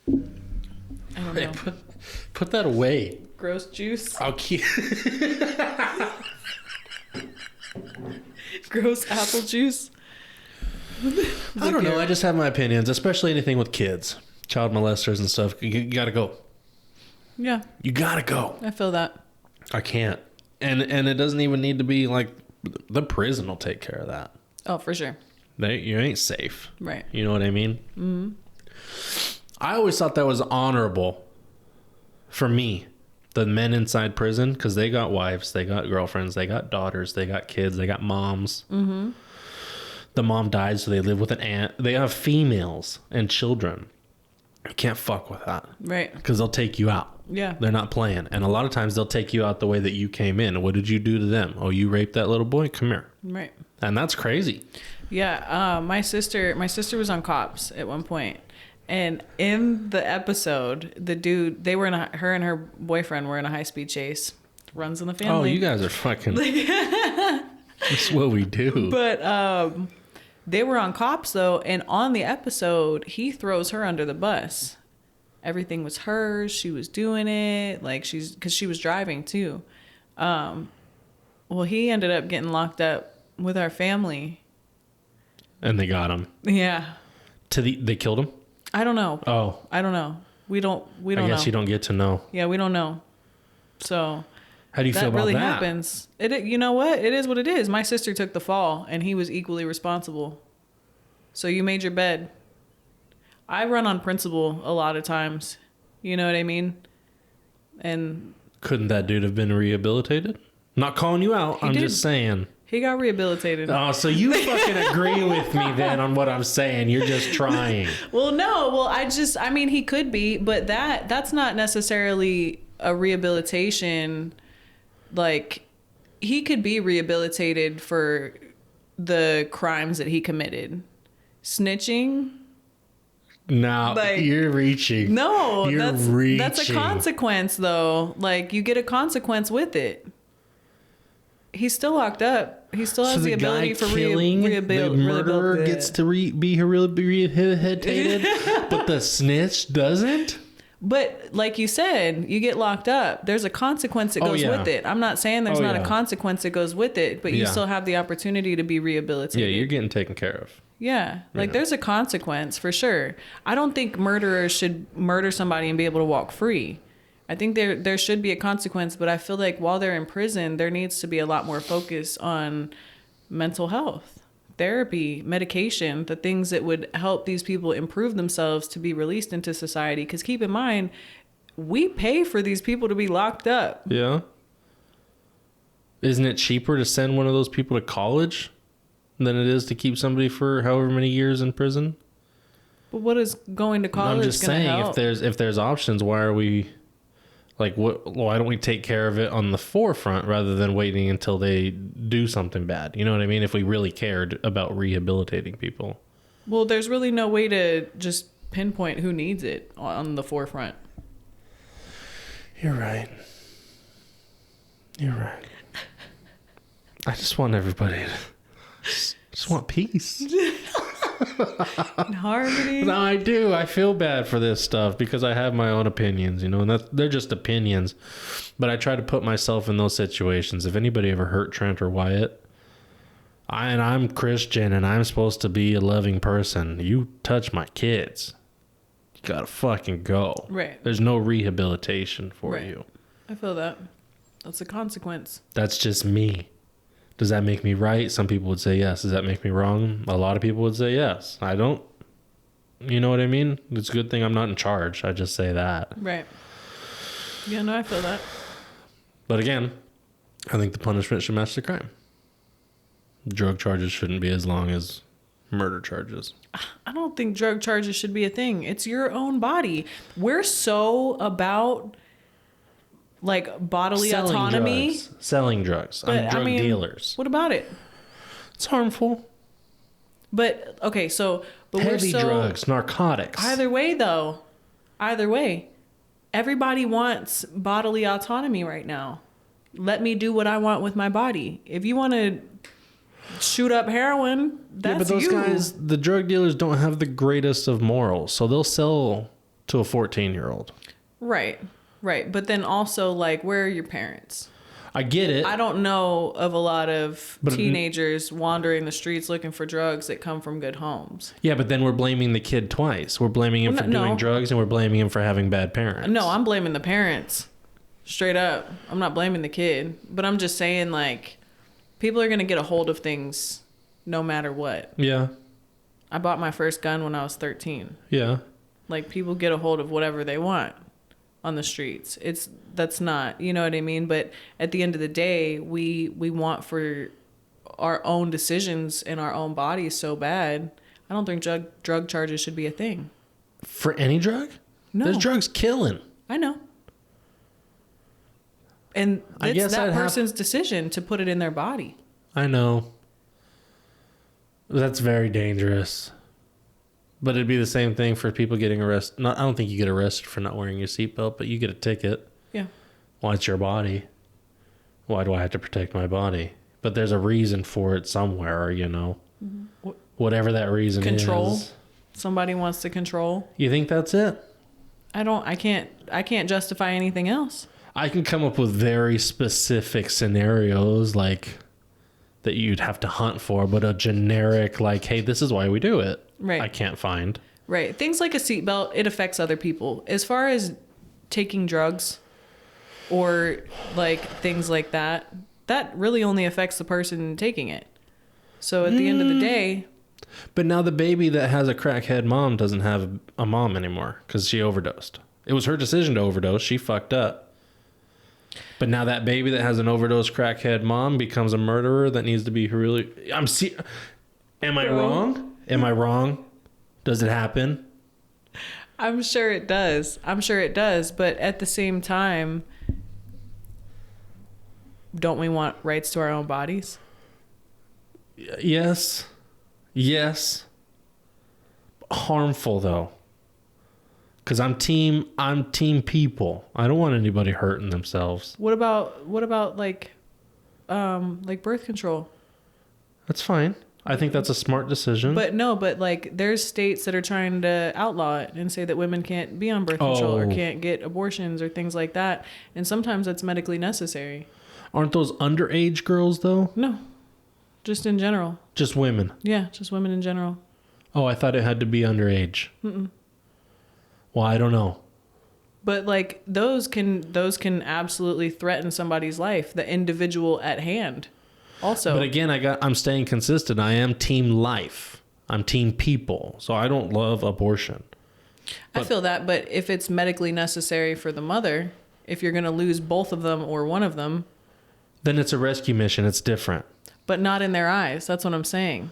I don't know. Put that away. Gross juice. I'll keep... Gross apple juice. I don't know. I just have my opinions, especially anything with kids, child molesters and stuff. You gotta go. Yeah. You gotta go. I feel that. I can't. And it doesn't even need to be like the prison will take care of that. Oh, for sure. You ain't safe. Right. You know what I mean? Mm-hmm. I always thought that was honorable for me, the men inside prison, because they got wives, they got girlfriends, they got daughters, they got kids, they got moms. Mm-hmm. The mom died, so they live with an aunt. They have females and children. You can't fuck with that. Right. Because they'll take you out. Yeah. They're not playing. And a lot of times they'll take you out the way that you came in. What did you do to them? Oh, you raped that little boy? Come here. Right. And that's crazy. Yeah. My sister was on Cops at one point. And in the episode, the dude, her and her boyfriend were in a high-speed chase. Runs in the family. Oh, you guys are fucking... That's what we do. But they were on Cops, though, and on the episode, he throws her under the bus. Everything was hers. She was doing it. Like, because she was driving, too. Well, he ended up getting locked up with our family. And they got him. Yeah. They killed him? I don't know. Oh. I don't know. We don't know. I guess you don't get to know. Yeah, we don't know. So... How do you feel about really that? Happens. You know what? It is what it is. My sister took the fall, and he was equally responsible. So you made your bed. I run on principle a lot of times. You know what I mean? And couldn't that dude have been rehabilitated? Not calling you out. I'm just saying. He got rehabilitated. Oh, so you fucking agree with me then on what I'm saying. You're just trying. Well, no. Well, I mean, he could be, but that's not necessarily a rehabilitation. Like, he could be rehabilitated for the crimes that he committed. Snitching. No, you're reaching. No, you're reaching. That's a consequence, though. Like, you get a consequence with it. He's still locked up. He still has the ability for the murderer gets to be rehabilitated, but the snitch doesn't. But like you said, you get locked up. There's a consequence that goes with it. I'm not saying there's not a consequence that goes with it, but you still have the opportunity to be rehabilitated. Yeah, you're getting taken care of. Yeah, like there's a consequence for sure. I don't think murderers should murder somebody and be able to walk free. I think there should be a consequence, but I feel like while they're in prison, there needs to be a lot more focus on mental health. Therapy, medication, the things that would help these people improve themselves to be released into society. Because keep in mind, we pay for these people to be locked up. Yeah. Isn't it cheaper to send one of those people to college than it is to keep somebody for however many years in prison? But what is going to college? I'm just saying, help? if there's options, why are we like why don't we take care of it on the forefront rather than waiting until they do something bad? You know what I mean? If we really cared about rehabilitating people. Well, there's really no way to just pinpoint who needs it on the forefront. You're right. You're right. I just want everybody to Just want peace. And harmony. No, I do. I feel bad for this stuff because I have my own opinions, and they're just opinions. But I try to put myself in those situations. If anybody ever hurt Trent or Wyatt, I'm Christian and I'm supposed to be a loving person. You touch my kids, you gotta fucking go. Right. There's no rehabilitation for you. I feel that. That's a consequence. That's just me. Does that make me right? Some people would say yes. Does that make me wrong? A lot of people would say yes. I don't. You know what I mean? It's a good thing I'm not in charge. I just say that. Right. Yeah, no, I feel that. But again, I think the punishment should match the crime. Drug charges shouldn't be as long as murder charges. I don't think drug charges should be a thing. It's your own body. We're so about like bodily autonomy. Selling drugs. I'm drug dealers. What about it? It's harmful. But okay, so heavy drugs, narcotics. Either way, though, everybody wants bodily autonomy right now. Let me do what I want with my body. If you want to shoot up heroin, that's but those guys, the drug dealers, don't have the greatest of morals, so they'll sell to a 14-year-old. Right. But then also, like, where are your parents? I get it. I don't know of a lot of teenagers wandering the streets looking for drugs that come from good homes. Yeah, but then we're blaming the kid twice. We're blaming him for doing drugs, and we're blaming him for having bad parents. No, I'm blaming the parents. Straight up. I'm not blaming the kid. But I'm just saying, like, people are going to get a hold of things no matter what. Yeah. I bought my first gun when I was 13. Yeah. Like, people get a hold of whatever they want on the streets. That's not, you know what I mean? But at the end of the day, we want for our own decisions in our own bodies so bad. I don't think drug charges should be a thing. For any drug? No. There's drugs killing. I know. And it's that person's decision to put it in their body. I know. That's very dangerous. But it'd be the same thing for people getting arrested. I don't think you get arrested for not wearing your seatbelt, but you get a ticket. Yeah. Well, it's your body. Why do I have to protect my body? But there's a reason for it somewhere, Mm-hmm. Whatever that reason is. Control. Somebody wants to control. You think that's it? I can't justify anything else. I can come up with very specific scenarios like that you'd have to hunt for, but a generic like, hey, this is why we do it. Right. I can't find. Right. Things like a seatbelt, it affects other people. As far as taking drugs or like things like that really only affects the person taking it. So at the end of the day. But now the baby that has a crackhead mom doesn't have a mom anymore because she overdosed. It was her decision to overdose. She fucked up. But now that baby that has an overdose crackhead mom becomes a murderer that needs to be really... Am I wrong? Am I wrong? Does it happen? I'm sure it does. But at the same time, don't we want rights to our own bodies? Yes. Harmful though. Because I'm team people. I don't want anybody hurting themselves. What about like birth control? That's fine. I think that's a smart decision. But like there's states that are trying to outlaw it and say that women can't be on birth control or can't get abortions or things like that. And sometimes that's medically necessary. Aren't those underage girls though? No. Just in general. Just women? Yeah, just women in general. Oh, I thought it had to be underage. Mm-mm. Well, I don't know. But like those can absolutely threaten somebody's life, the individual at hand. Also. But again, I'm staying consistent. I am team life. I'm team people. So I don't love abortion. I feel that, but if it's medically necessary for the mother, if you're going to lose both of them or one of them, then it's a rescue mission. It's different. But not in their eyes. That's what I'm saying.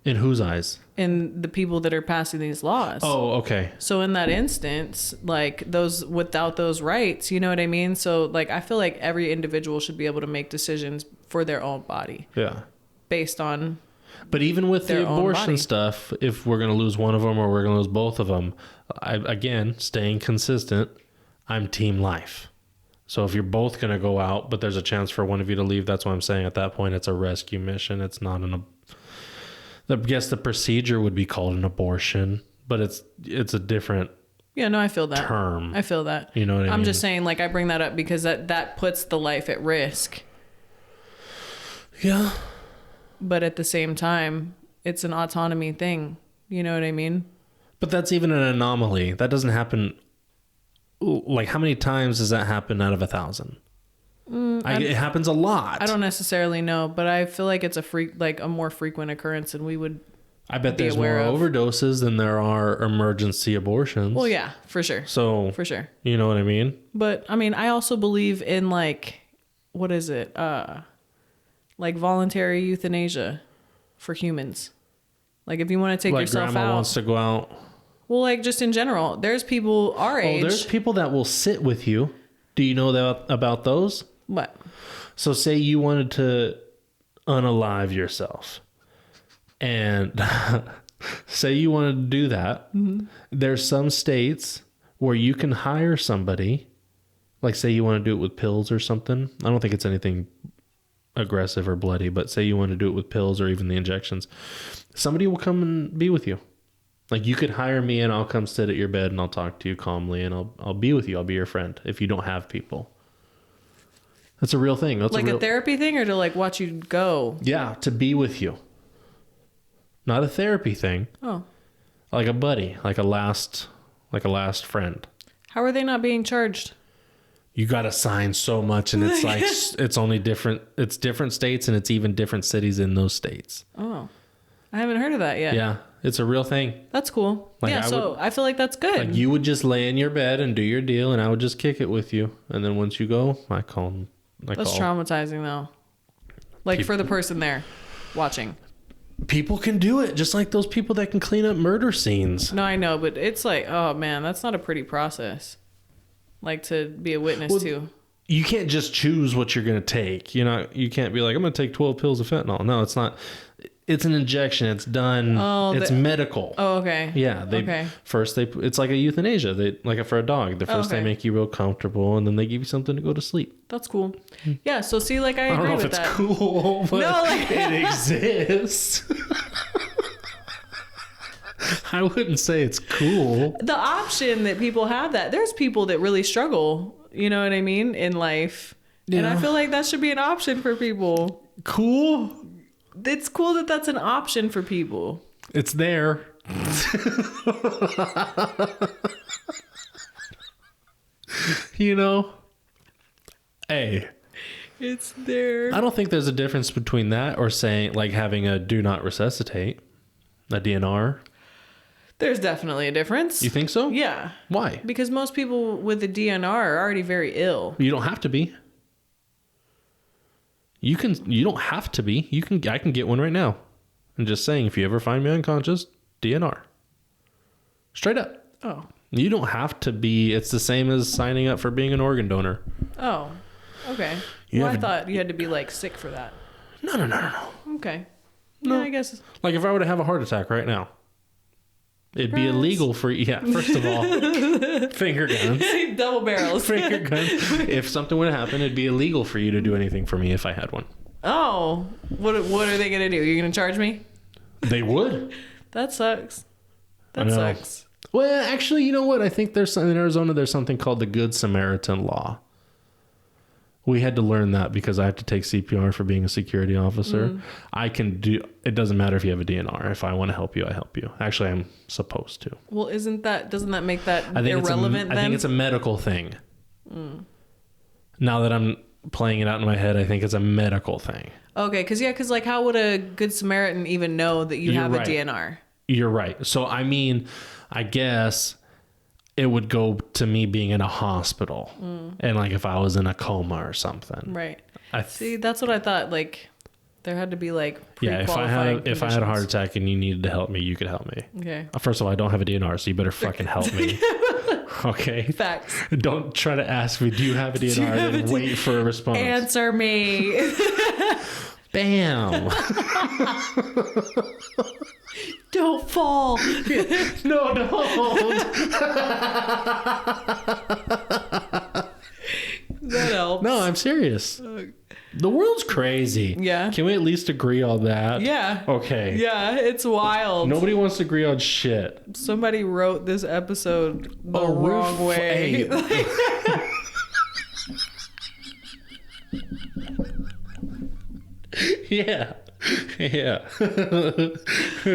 In whose eyes? In the people that are passing these laws. Oh, okay. So in that instance, like those without those rights, you know what I mean? So like I feel like every individual should be able to make decisions for their own body. Yeah. Based on But even with the abortion stuff, if we're going to lose one of them or we're going to lose both of them, again, staying consistent, I'm team life. So if you're both going to go out, but there's a chance for one of you to leave, that's what I'm saying. At that point, it's a rescue mission. It's not I guess the procedure would be called an abortion, but it's a different Yeah, no, I feel that. term. I feel that. You know what I mean? I'm just saying, like, I bring that up because that puts the life at risk. Yeah. But at the same time, it's an autonomy thing. You know what I mean? But that's even an anomaly. That doesn't happen. Like, how many times does that happen out of 1,000? It happens a lot. I don't necessarily know, but I feel like it's a more frequent occurrence, and we would. I bet there's more overdoses than there are emergency abortions. Well, yeah, for sure. So for sure, you know what I mean. But I mean, I also believe in like, what is it? Like voluntary euthanasia for humans. Like if you want to take yourself grandma out, wants to go out. Well, like just in general, there's people our age. There's people that will sit with you. Do you know about those? What? So say you wanted to unalive yourself. And say you wanted to do that. Mm-hmm. There's some states where you can hire somebody. Like say you want to do it with pills or something. I don't think it's anything aggressive or bloody, but say you want to do it with pills or even the injections. Somebody will come and be with you. Like you could hire me and I'll come sit at your bed and I'll talk to you calmly and I'll be with you. I'll be your friend if you don't have people. That's a real thing. That's like a therapy thing or to like watch you go? Yeah, to be with you. Not a therapy thing. Oh. Like a buddy, like a last friend. How are they not being charged? You got to sign so much and it's like it's only different states and it's even different cities in those states. Oh. I haven't heard of that yet. Yeah, it's a real thing. That's cool. Like I feel like that's good. Like you would just lay in your bed and do your deal and I would just kick it with you. And then once you go, I call them. That's traumatizing though. Like for the person there watching. People can do it just like those people that can clean up murder scenes. No, I know, but it's like, oh man, that's not a pretty process. Like to be a witness to. You can't just choose what you're going to take. You can't be like, I'm going to take 12 pills of fentanyl. No, it's not. It's an injection. It's done. It's medical. Oh, okay. Yeah. First it's like a euthanasia. For a dog. They make you real comfortable and then they give you something to go to sleep. That's cool. Yeah. So see, like I agree with that. I don't know if it's cool, but it exists. I wouldn't say it's cool. The option that people have there's people that really struggle, you know what I mean, in life. Yeah. And I feel like that should be an option for people. Cool. It's cool that that's an option for people. It's there. Hey. It's there. I don't think there's a difference between that or saying like having a do not resuscitate, a DNR. There's definitely a difference. You think so? Yeah. Why? Because most people with the DNR are already very ill. You don't have to be. You don't have to be. I can get one right now. I'm just saying, if you ever find me unconscious, DNR. Straight up. Oh. You don't have to be. It's the same as signing up for being an organ donor. Oh. Okay. I thought you had to be like sick for that. No. Okay. No. Yeah, I guess. Like if I were to have a heart attack right now, it'd be illegal for, first of all, finger guns. Double barrels. Finger guns. If something would happen, it'd be illegal for you to do anything for me if I had one. Oh. What are they going to do? You're going to charge me? They would. That sucks. That sucks. Well, actually, you know what? I think in Arizona, there's something called the Good Samaritan Law. We had to learn that because I have to take CPR for being a security officer. Mm. I can do, it doesn't matter if you have a DNR. If I want to help you, I help you. Actually, I'm supposed to. Well, doesn't that make that irrelevant then? I think it's a medical thing. Mm. Now that I'm playing it out in my head, I think it's a medical thing. Okay, because like how would a Good Samaritan even know that you have a DNR? You're right. So, I mean, I guess it would go to me being in a hospital and like if I was in a coma or something. Right. See, that's what I thought. Like there had to be like if I had a heart attack and you needed to help me, you could help me. Okay. First of all, I don't have a DNR, so you better fucking help me. Okay. Facts. Don't try to ask me, do you have a DNR? And wait for a response. Answer me. Bam. Don't fall. No, don't. helps. No, I'm serious. The world's crazy. Yeah. Can we at least agree on that? Yeah. Okay. Yeah, it's wild. Nobody wants to agree on shit. Somebody wrote this episode the wrong way. Hey. Yeah. Yeah.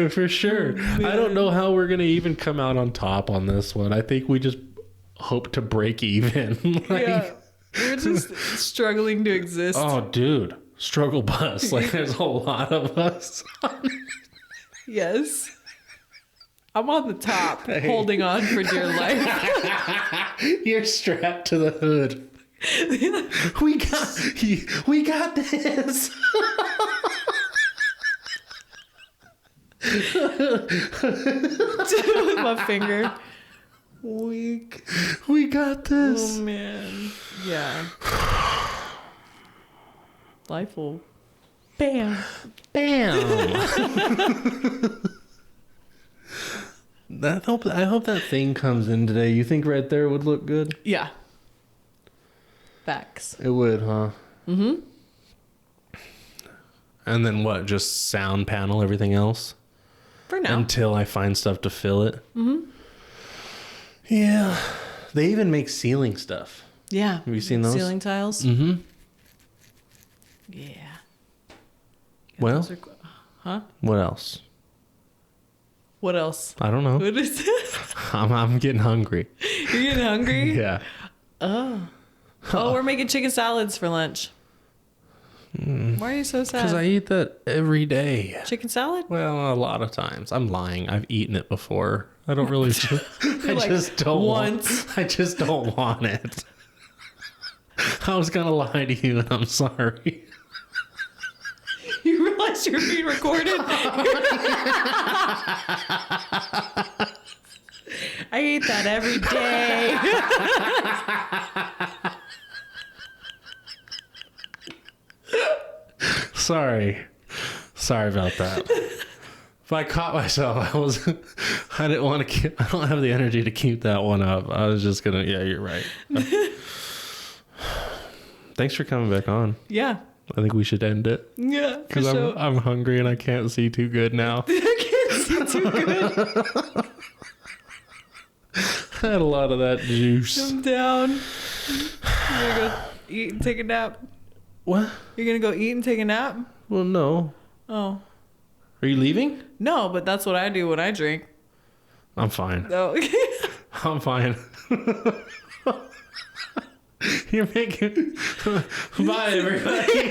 For sure. I don't know how we're going to even come out on top on this one. I think we just hope to break even. Yeah. We're just struggling to exist. Oh, dude. Struggle bus. Like, there's a lot of us. Yes. I'm on the top, holding on for dear life. You're strapped to the hood. We got this. With my finger. We got this. Oh man. Yeah. Life will bam. I hope that thing comes in today. You think right there would look good? Yeah. Facts. It would, huh? Mm-hmm. And then what? Just sound panel everything else? For now. Until I find stuff to fill it? Mm-hmm. Yeah. They even make ceiling stuff. Yeah. Have you seen those? Ceiling tiles? Mm-hmm. Yeah. Well, huh? what else? What else? I don't know. What is it? I'm getting hungry. You're getting hungry? Yeah. Oh. Oh, we're making chicken salads for lunch. Why are you so sad? Because I eat that every day. Chicken salad? Well, a lot of times. I'm lying. I've eaten it before. I don't really. Like, just don't once. I just don't want it. I was gonna lie to you, and I'm sorry. You realize you're being recorded? I eat that every day. Sorry about that. If I caught myself, I didn't want to I don't have the energy to keep that one up. I was just gonna, yeah, you're right. Thanks for coming back on. Yeah. I think we should end it. Yeah, for Because sure. I'm hungry and I can't see too good now. I can't see too good. I had a lot of that juice. I'm down. You're gonna go eat and take a nap. What? You're gonna go eat and take a nap? Well, no. Oh. Are you leaving? No, but that's what I do when I drink. I'm fine. No. I'm fine. You're making... Bye, everybody.